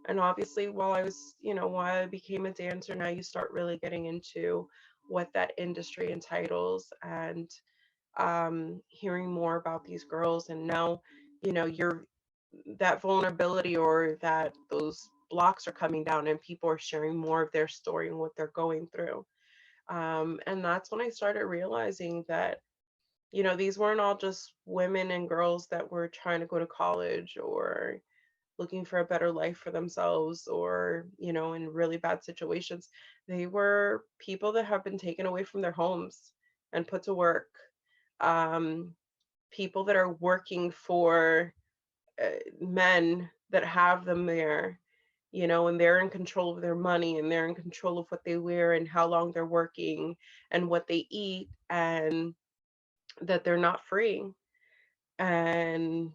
And obviously, while I became a dancer, now you start really getting into what that industry entitles, and hearing more about these girls. And now, you're that vulnerability, or that those blocks are coming down, and people are sharing more of their story and what they're going through. And that's when I started realizing that these weren't all just women and girls that were trying to go to college or looking for a better life for themselves, or, in really bad situations. They were people that have been taken away from their homes and put to work. Um, People that are working for men that have them there, and they're in control of their money, and they're in control of what they wear and how long they're working and what they eat, and that they're not free. And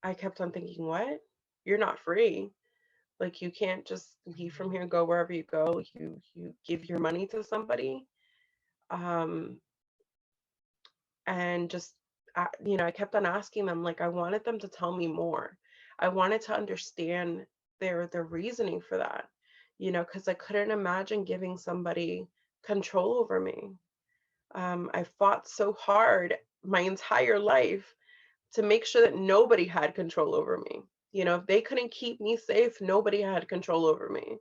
I kept on thinking, what? You're not free. Like, you can't just leave from here and go wherever you go. You give your money to somebody. Um, and just, I kept on asking them, like, I wanted them to tell me more. I wanted to understand their reasoning for that, because I couldn't imagine giving somebody control over me. I fought so hard my entire life to make sure that nobody had control over me. If they couldn't keep me safe, nobody had control over me.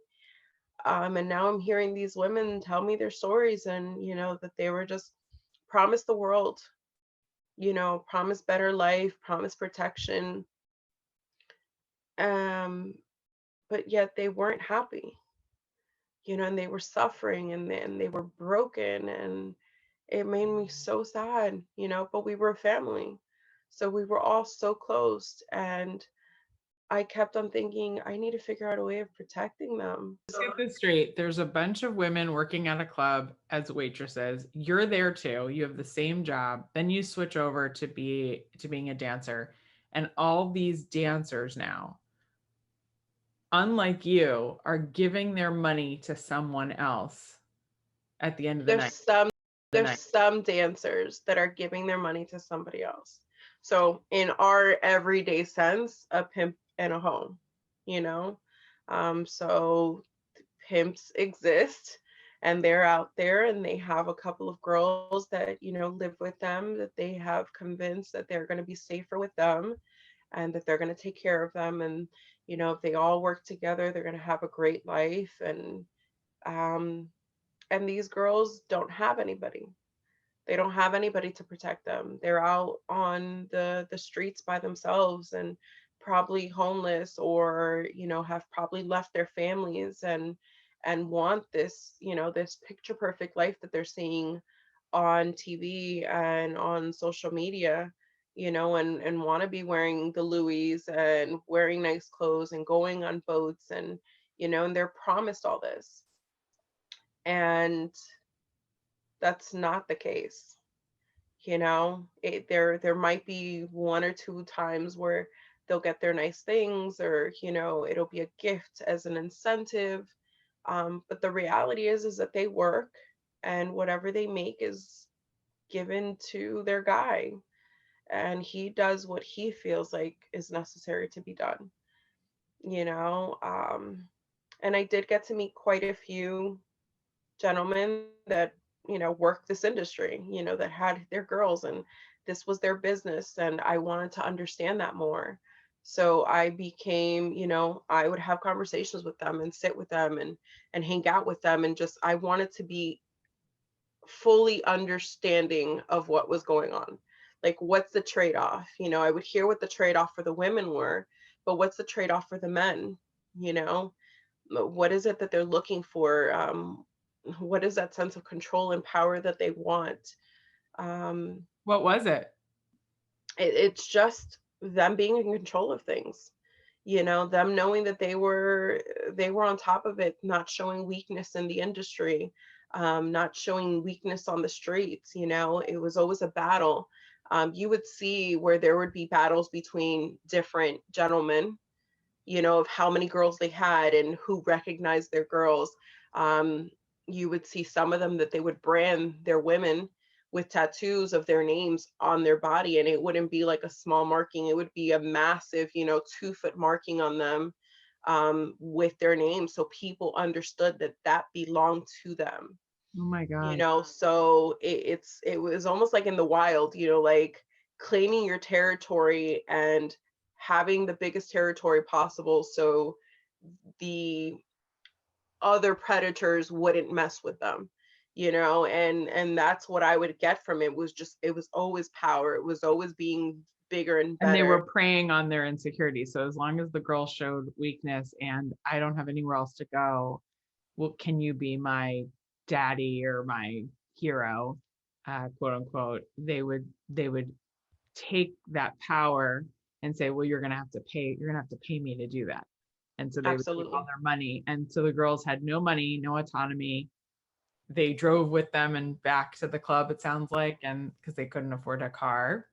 And now I'm hearing these women tell me their stories, and, that they were just promised the world, promised better life, promised protection. Um, but yet they weren't happy, and they were suffering, and they were broken. And it made me so sad, but we were a family. So we were all so close. And I kept on thinking, I need to figure out a way of protecting them. Let's get this straight. There's a bunch of women working at a club as waitresses. You're there too. You have the same job. Then you switch over to being a dancer. And all these dancers now, unlike you, are giving their money to someone else at the end of the There's night. some dancers that are giving their money to somebody else. So in our everyday sense, a pimp and a hoe, you know? So pimps exist, and they're out there, and they have a couple of girls that, live with them, that they have convinced that they're going to be safer with them. and that they're going to take care of them. And, if they all work together, they're going to have a great life. Um, and these girls don't have anybody. They don't have anybody to protect them. They're out on the streets by themselves, and probably homeless, or have probably left their families, and want this, this picture perfect life that they're seeing on TV and on social media, and want to be wearing the Louis and wearing nice clothes and going on boats, and they're promised all this. And that's not the case. There might be one or two times where they'll get their nice things, or it'll be a gift as an incentive. But the reality is that they work, and whatever they make is given to their guy, and he does what he feels like is necessary to be done. you know um and I did get to meet quite a few gentlemen that worked this industry, that had their girls, and this was their business, and I wanted to understand that more. So I became, I would have conversations with them and sit with them, and hang out with them, and just I wanted to be fully understanding of what was going on. Like, what's the trade-off? I would hear what the trade-off for the women were, but what's the trade-off for the men? you know what is it that they're looking for? What is that sense of control and power that they want? um, What was it? it's just them being in control of things, them knowing that they were on top of it, not showing weakness in the industry, not showing weakness on the streets. It was always a battle. You would see where there would be battles between different gentlemen, of how many girls they had and who recognized their girls. Um, you would see some of them that they would brand their women with tattoos of their names on their body, and it wouldn't be like a small marking, it would be a massive, 2-foot marking on them, with their name, so people understood that that belonged to them. Oh my God. So it was almost like in the wild, like claiming your territory and having the biggest territory possible, so the other predators wouldn't mess with them. And that's what I would get from it, was just, it was always power, it was always being bigger and And they better. were preying on their insecurities. So as long as the girl showed weakness and I don't have anywhere else to go, well, can you be my daddy or my hero, quote unquote? They would take that power and say, well, you're gonna have to pay me to do that. And so they would take all Absolutely. their money. And so the girls had no money, no autonomy. They drove with them and back to the club, it sounds like, and because they couldn't afford a car.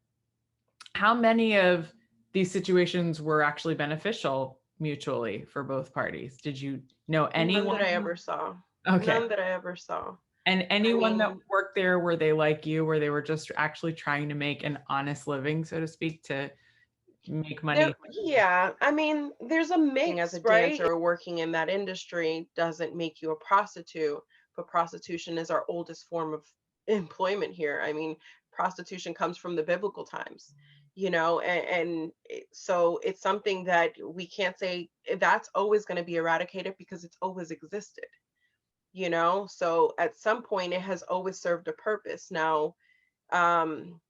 How many of these situations were actually beneficial mutually for both parties? Did you know None that anyone I who? ever saw. Okay. None that I ever saw. And I anyone that mean, worked there, were they like you, where they were just actually trying to make an honest living, so to speak, to make money? yeah, I mean, there's a as Mix, a right? dancer working in that industry doesn't make you a prostitute, but prostitution is our oldest form of employment here. I mean, prostitution comes from the biblical times, so it's something that we can't say that's always going to be eradicated, because it's always existed, so at some point it has always served a purpose. Now, um,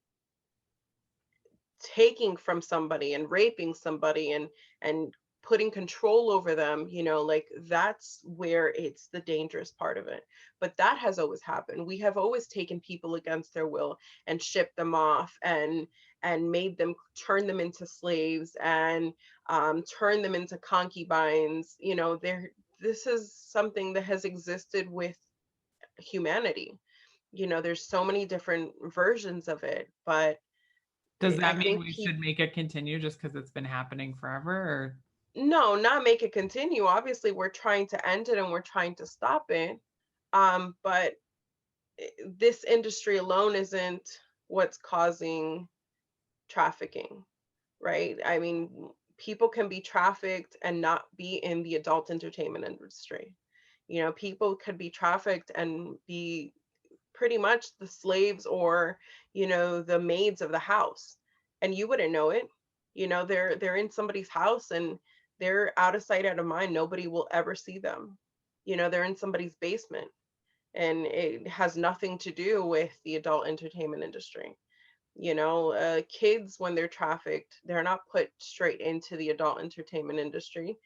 taking from somebody and raping somebody, and putting control over them, like, that's where it's the dangerous part of it. But that has always happened. We have always taken people against their will and shipped them off, and made them, turn them into slaves, and turn them into concubines. There, this is something that has existed with humanity. There's so many different versions of it, but Does I that mean think we people, should make it continue just because it's been happening forever? Or no, not make it continue. Obviously, we're trying to end it and we're trying to stop it. But this industry alone isn't what's causing trafficking, right? I mean, people can be trafficked and not be in the adult entertainment industry. People could be trafficked and be pretty much the slaves, or, the maids of the house, and you wouldn't know it. They're in somebody's house and they're out of sight, out of mind. Nobody will ever see them. They're in somebody's basement, and it has nothing to do with the adult entertainment industry. Kids, when they're trafficked, they're not put straight into the adult entertainment industry.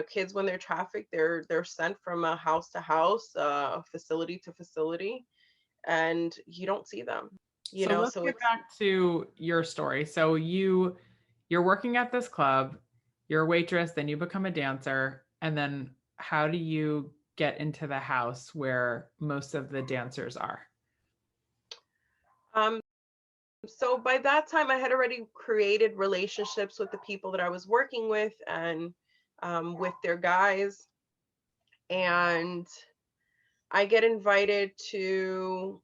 Kids, when they're trafficked, they're sent from a house to house, facility to facility, and you don't see them. So let's So get it's back to your story. So you're working at this club, you're a waitress, then you become a dancer, and then how do you get into the house where most of the dancers are? um so by that time I had already created relationships with the people that I was working with, and with their guys, and I get invited to,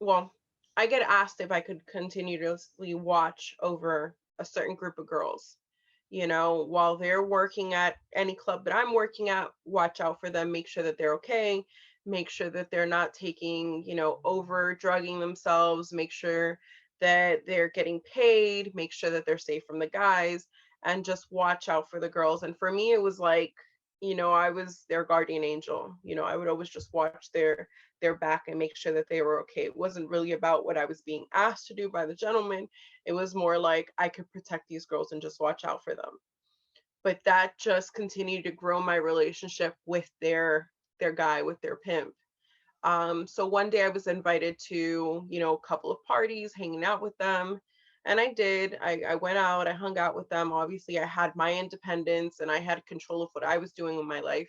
well, I get asked if I could continuously watch over a certain group of girls. While they're working at any club that I'm working at, watch out for them, make sure that they're okay, make sure that they're not taking, over drugging themselves, make sure that they're getting paid, make sure that they're safe from the guys, and just watch out for the girls. And for me, it was like, I was their guardian angel. I would always just watch their back and make sure that they were okay. It wasn't really about what I was being asked to do by the gentleman. It was more like I could protect these girls and just watch out for them. But that just continued to grow my relationship with their guy, with their pimp. So one day I was invited to, a couple of parties, hanging out with them. And I did. I went out, I hung out with them. Obviously, I had my independence and I had control of what I was doing in my life.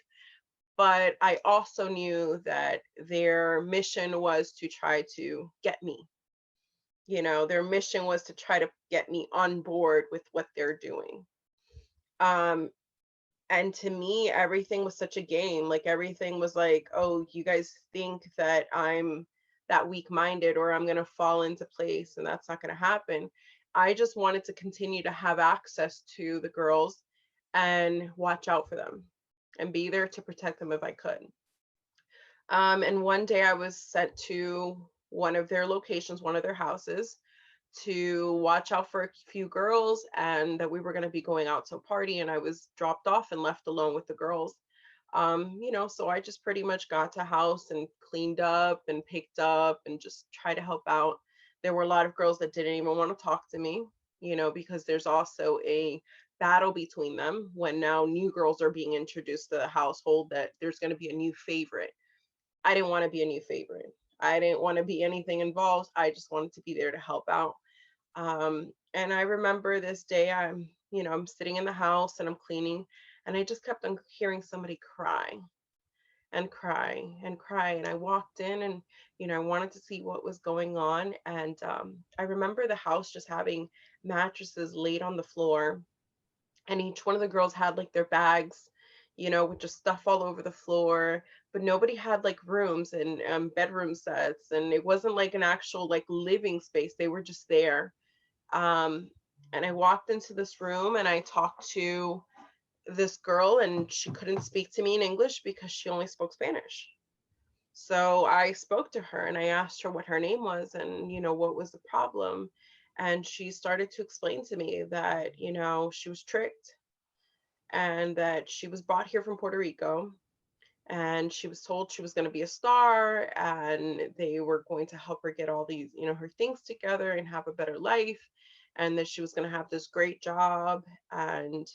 But I also knew that their mission was to try to get me. Their mission was to try to get me on board with what they're doing. Um, and to me, everything was such a game. Like everything was like, oh, you guys think that I'm that weak-minded or I'm gonna fall into place, and that's not gonna happen. I just wanted to continue to have access to the girls and watch out for them and be there to protect them if I could. And one day I was sent to one of their locations, one of their houses, to watch out for a few girls, and that we were going to be going out to a party, and I was dropped off and left alone with the girls. So I just pretty much got to house and cleaned up and picked up and just try to help out. There were a lot of girls that didn't even want to talk to me, because there's also a battle between them when now new girls are being introduced to the household, that there's going to be a new favorite. I didn't want to be a new favorite. I didn't want to be anything involved. I just wanted to be there to help out. And I remember this day, I'm sitting in the house and I'm cleaning, and I just kept on hearing somebody cry and cry and cry. And I walked in and, I wanted to see what was going on. And I remember the house just having mattresses laid on the floor, and each one of the girls had like their bags, with just stuff all over the floor, but nobody had like rooms and bedroom sets, and it wasn't like an actual like living space. They were just there. um, and I walked into this room and I talked to this girl, and she couldn't speak to me in English because she only spoke Spanish. So I spoke to her and I asked her what her name was and, what was the problem. And she started to explain to me that, she was tricked, and that she was brought here from Puerto Rico, and she was told she was going to be a star, and they were going to help her get all these, her things together and have a better life, and that she was going to have this great job, and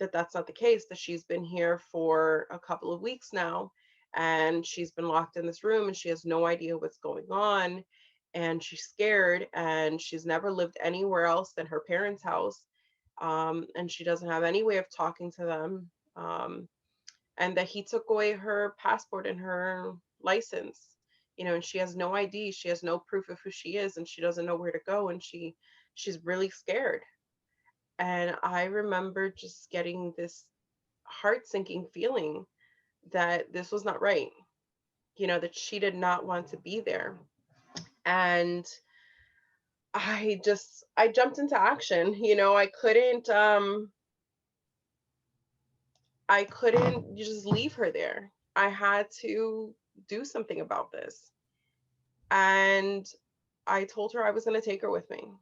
that that's not the case, that she's been here for a couple of weeks now, and she's been locked in this room and she has no idea what's going on, and she's scared, and she's never lived anywhere else than her parents' house, and she doesn't have any way of talking to them, and that he took away her passport and her license, and she has no ID, she has no proof of who she is, and she doesn't know where to go, and she's really scared. And I remember just getting this heart sinking feeling that this was not right, that she did not want to be there. And I jumped into action. I couldn't just leave her there. I had to do something about this. And I told her I was going to take her with me.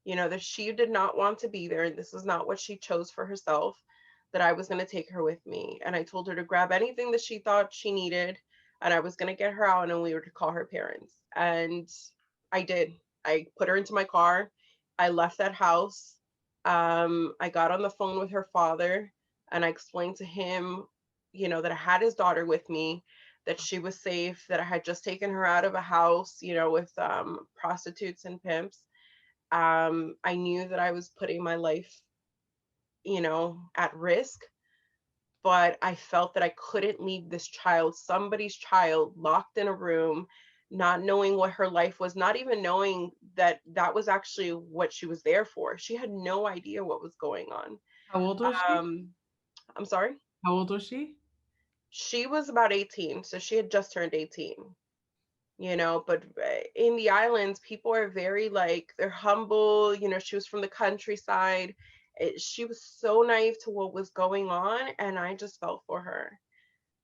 that she did not want to be there, and this is not what she chose for herself, that I was going to take her with me. And I told her to grab anything that she thought she needed, and I was going to get her out, and we were to call her parents. And I did. I put her into my car. I left that house. I got on the phone with her father, and I explained to him, that I had his daughter with me, that she was safe, that I had just taken her out of a house, with prostitutes and pimps. I knew that I was putting my life, at risk, but I felt that I couldn't leave this child, somebody's child, locked in a room, not knowing what her life was, not even knowing that that was actually what she was there for. She had no idea what was going on. How old was she? Um, I'm sorry. How old was she? She was about 18, so she had just turned 18. But in the islands, people are very like, they're humble. She was from the countryside. She was so naive to what was going on, and I just felt for her.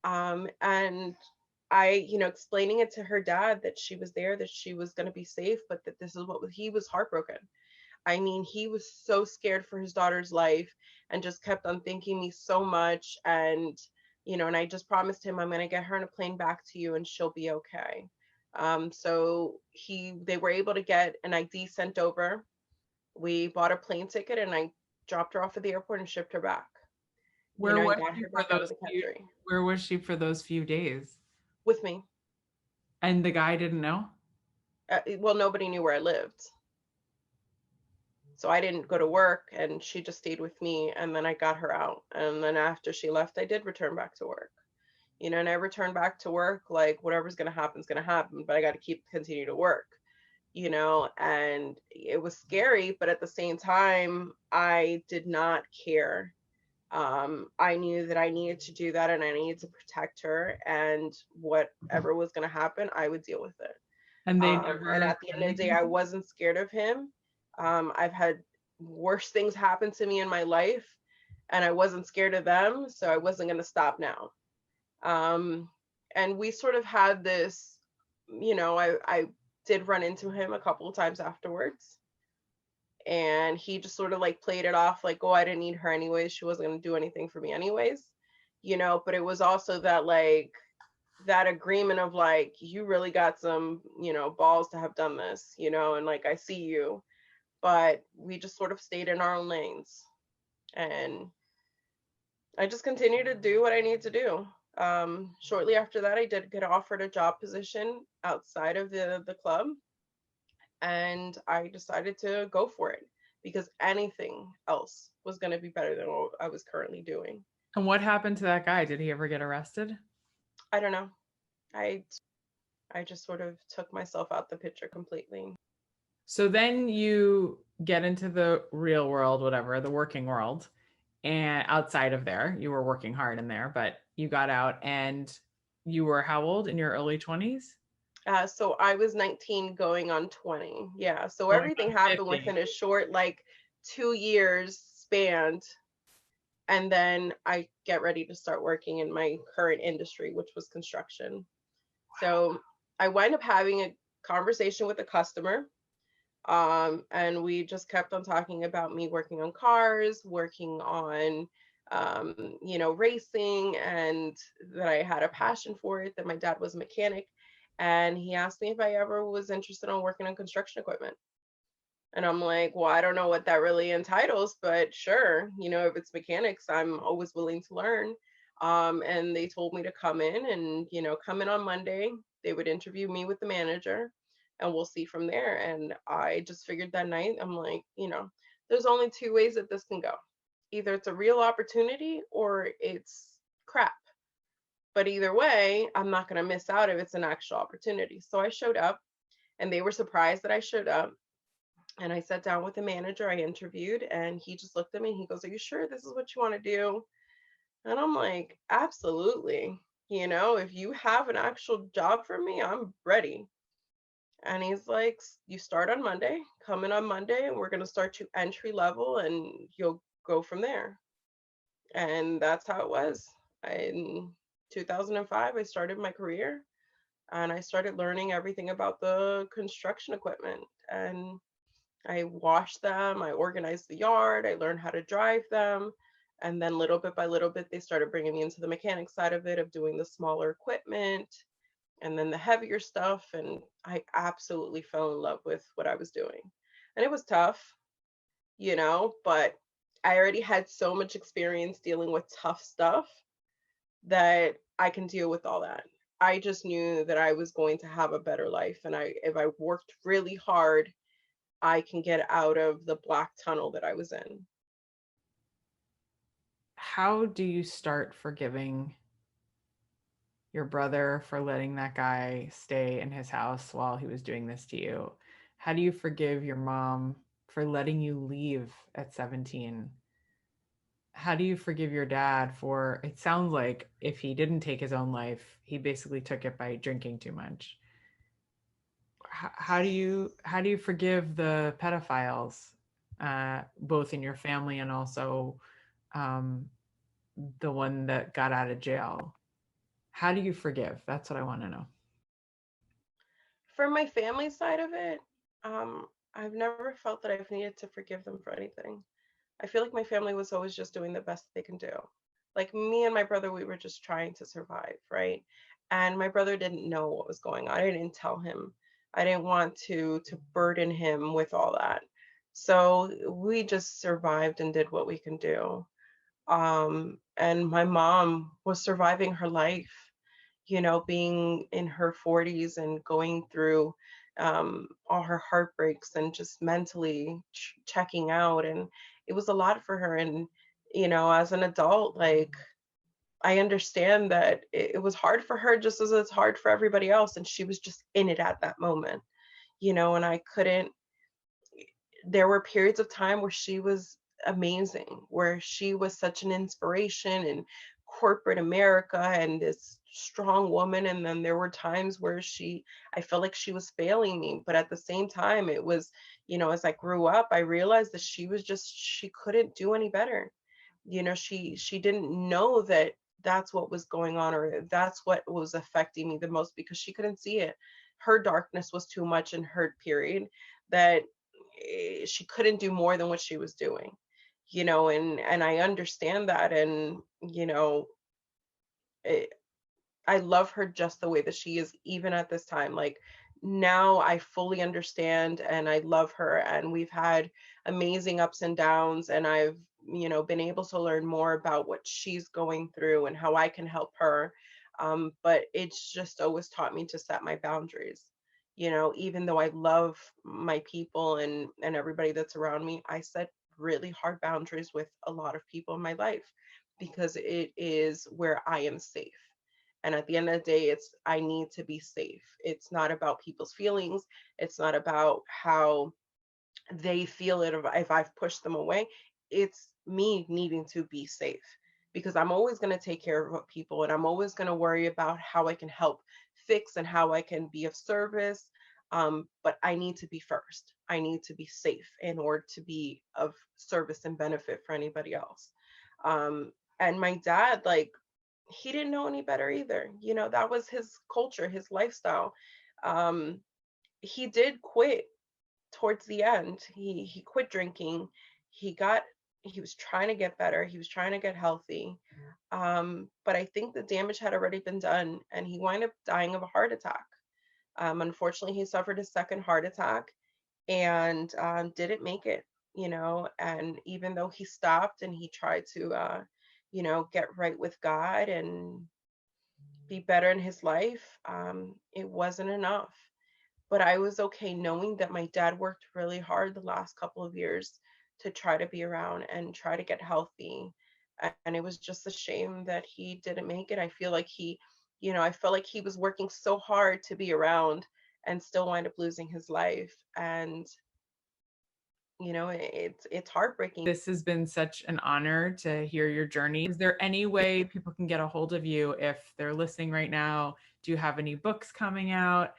And I, explaining it to her dad that she was there, that she was going to be safe, but that this is he was heartbroken. I mean, he was so scared for his daughter's life, and just kept on thanking me so much. And, and I just promised him, I'm going to get her on a plane back to you and she'll be okay. So they were able to get an ID sent over. We bought a plane ticket, and I dropped her off at the airport and shipped her back, Where and was got she her for back out of those the few country where was she for those few days? with me. And the guy didn't know? Well, nobody knew where I lived. So I didn't go to work, and she just stayed with me, and then I got her out. And then after she left, I did return back to work. And I returned back to work like, whatever's going to happen is going to happen, but I got to continue to work. And it was scary, but at the same time, I did not care. I knew that I needed to do that, and I needed to protect her, and whatever was going to happen, I would deal with it. And they And never at the said end of the day, anything I to you? wasn't scared of him. I've had worse things happen to me in my life, and I wasn't scared of them, so I wasn't going to stop now. And we sort of had this, I did run into him a couple of times afterwards, and he just sort of like played it off like, oh, I didn't need her anyways, she wasn't going to do anything for me anyways. But it was also that, like, that agreement of like, you really got some, balls to have done this, and like, I see you. But we just sort of stayed in our own lanes, and I just continued to do what I need to do. Shortly after that, I did get offered a job position outside of the club, and I decided to go for it because anything else was going to be better than what I was currently doing. And what happened to that guy? Did he ever get arrested? I don't know. I just sort of took myself out the picture completely. So then you get into the real world, whatever, the working world. And outside of there, you were working hard in there, but you got out and you were how old, in your early 20s? So I was 19 going on 20. Yeah. So Going everything on happened 50. within a short, like, 2 years spanned. And then I get ready to start working in my current industry, which was construction. So I wind up having a conversation with a customer. And we just kept on talking about me working on cars, working on, racing, and that I had a passion for it, that my dad was a mechanic. And he asked me if I ever was interested in working on construction equipment. And I'm like, well, I don't know what that really entitles, but sure, if it's mechanics, I'm always willing to learn. And they told me to come in, and, come in on Monday. They would interview me with the manager, and we'll see from there. And I just figured that night, I'm like, there's only two ways that this can go. Either it's a real opportunity or it's crap. But either way, I'm not going to miss out if it's an actual opportunity. So I showed up, and they were surprised that I showed up. And I sat down with the manager I interviewed, and he just looked at me and he goes, are you sure this is what you want to do? And I'm like, absolutely. If you have an actual job for me, I'm ready. And he's like, you start on Monday, come in on Monday, and we're going to start you entry level, and you'll go from there. And that's how it was. In 2005, I started my career, and I started learning everything about the construction equipment. And I washed them, I organized the yard, I learned how to drive them. And then little bit by little bit, they started bringing me into the mechanic side of it, of doing the smaller equipment and then the heavier stuff. And I absolutely fell in love with what I was doing. And it was tough, but I already had so much experience dealing with tough stuff that I can deal with all that. I just knew that I was going to have a better life. And if I worked really hard, I can get out of the black tunnel that I was in. How do you start forgiving your brother for letting that guy stay in his house while he was doing this to you? How do you forgive your mom for letting you leave at 17? How do you forgive your dad for, it sounds like if he didn't take his own life, he basically took it by drinking too much. How do you forgive the pedophiles, both in your family and also um, the one that got out of jail? How do you forgive? That's what I want to know. For my family side of it, I've never felt that I've needed to forgive them for anything. I feel like my family was always just doing the best they can do. Like me and my brother, we were just trying to survive, right? And my brother didn't know what was going on. I didn't tell him. I didn't want to burden him with all that. So we just survived and did what we can do. And my mom was surviving her life, being in her 40s and going through all her heartbreaks and just mentally checking out. And it was a lot for her. And, as an adult, like, I understand that it was hard for her just as it's hard for everybody else. And she was just in it at that moment, and I couldn't, there were periods of time where she was amazing, where she was such an inspiration in corporate America and this strong woman. And then there were times where I felt like she was failing me. But at the same time, it was, as I grew up, I realized that she couldn't do any better. She didn't know that that's what was going on, or that's what was affecting me the most, because she couldn't see it. Her darkness was too much in her period, that she couldn't do more than what she was doing, and I understand that. And it, I love her just the way that she is, even at this time. Like, now I fully understand and I love her. And we've had amazing ups and downs. And I've, been able to learn more about what she's going through and how I can help her. But it's just always taught me to set my boundaries. Even though I love my people and everybody that's around me, I set really hard boundaries with a lot of people in my life, because it is where I am safe. And at the end of the day, I need to be safe. It's not about people's feelings. It's not about how they feel it if I've pushed them away. It's me needing to be safe, because I'm always going to take care of people, and I'm always going to worry about how I can help fix and how I can be of service. But I need to be first. I need to be safe in order to be of service and benefit for anybody else. And my dad, like, he didn't know any better either. That was his culture, his lifestyle. Um, he did quit towards the end. He quit drinking. He was trying to get better. He was trying to get healthy. But I think the damage had already been done, and he wound up dying of a heart attack. Unfortunately, he suffered a second heart attack and didn't make it. And even though he stopped and he tried to, get right with God and be better in his life, it wasn't enough. But I was okay knowing that my dad worked really hard the last couple of years to try to be around and try to get healthy. And it was just a shame that he didn't make it. I feel like I felt like he was working so hard to be around and still wind up losing his life. And it's heartbreaking. This has been such an honor to hear your journey. Is there any way people can get a hold of you if they're listening right now? Do you have any books coming out?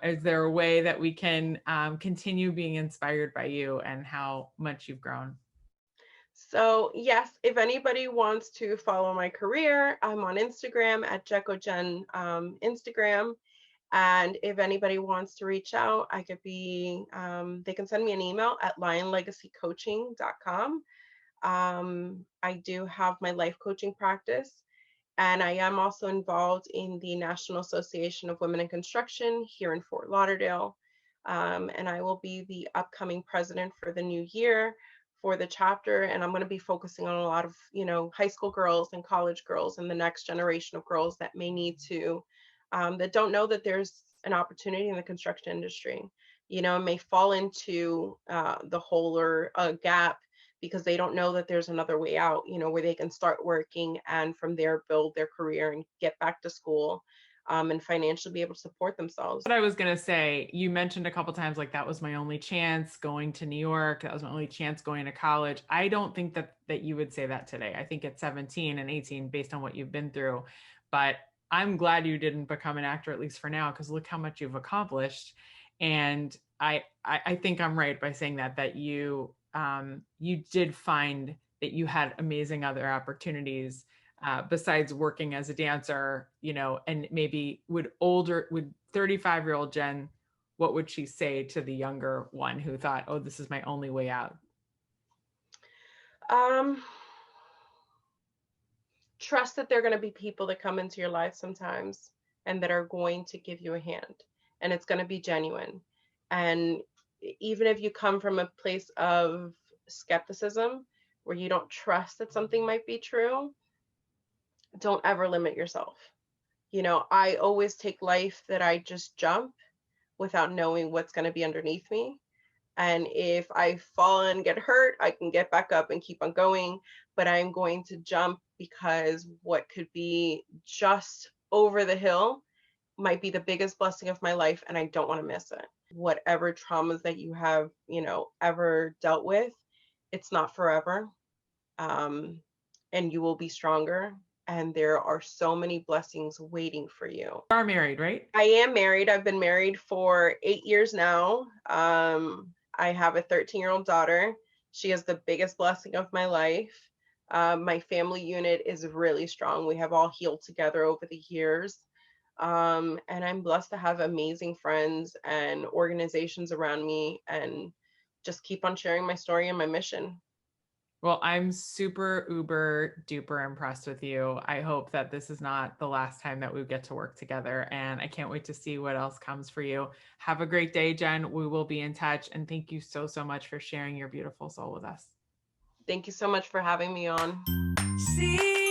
Is there a way that we can continue being inspired by you and how much you've grown? So yes, if anybody wants to follow my career, I'm on Instagram at JecoGen Instagram. And if anybody wants to reach out, I could be, they can send me an email at lionlegacycoaching.com. I do have my life coaching practice, and I am also involved in the National Association of Women in Construction here in Fort Lauderdale. And I will be the upcoming president for the new year for the chapter. And I'm going to be focusing on a lot of, high school girls and college girls and the next generation of girls that may need to, that don't know that there's an opportunity in the construction industry, may fall into the hole or a gap because they don't know that there's another way out, where they can start working and from there build their career and get back to school, and financially be able to support themselves. What I was going to say, you mentioned a couple times, like that was my only chance going to New York. That was my only chance going to college. I don't think that you would say that today. I think at 17 and 18, based on what you've been through, but I'm glad you didn't become an actor, at least for now, because look how much you've accomplished. And I think I'm right by saying that you did find that you had amazing other opportunities, besides working as a dancer, and maybe would 35-year-old Jen, what would she say to the younger one who thought, oh, this is my only way out? Um, Trust that there are going to be people that come into your life sometimes and that are going to give you a hand, and it's going to be genuine. And even if you come from a place of skepticism where you don't trust that something might be true, don't ever limit yourself. I always take life that I just jump without knowing what's going to be underneath me. And if I fall and get hurt, I can get back up and keep on going. But I'm going to jump because what could be just over the hill might be the biggest blessing of my life, and I don't want to miss it. Whatever traumas that you have, ever dealt with, it's not forever. And you will be stronger. And there are so many blessings waiting for you. You are married, right? I am married. I've been married for 8 years now. I have a 13-year-old daughter. She is the biggest blessing of my life. My family unit is really strong. We have all healed together over the years. And I'm blessed to have amazing friends and organizations around me and just keep on sharing my story and my mission. Well, I'm super uber duper impressed with you. I hope that this is not the last time that we get to work together, and I can't wait to see what else comes for you. Have a great day, Jen. We will be in touch, and thank you so, so much for sharing your beautiful soul with us. Thank you so much for having me on. See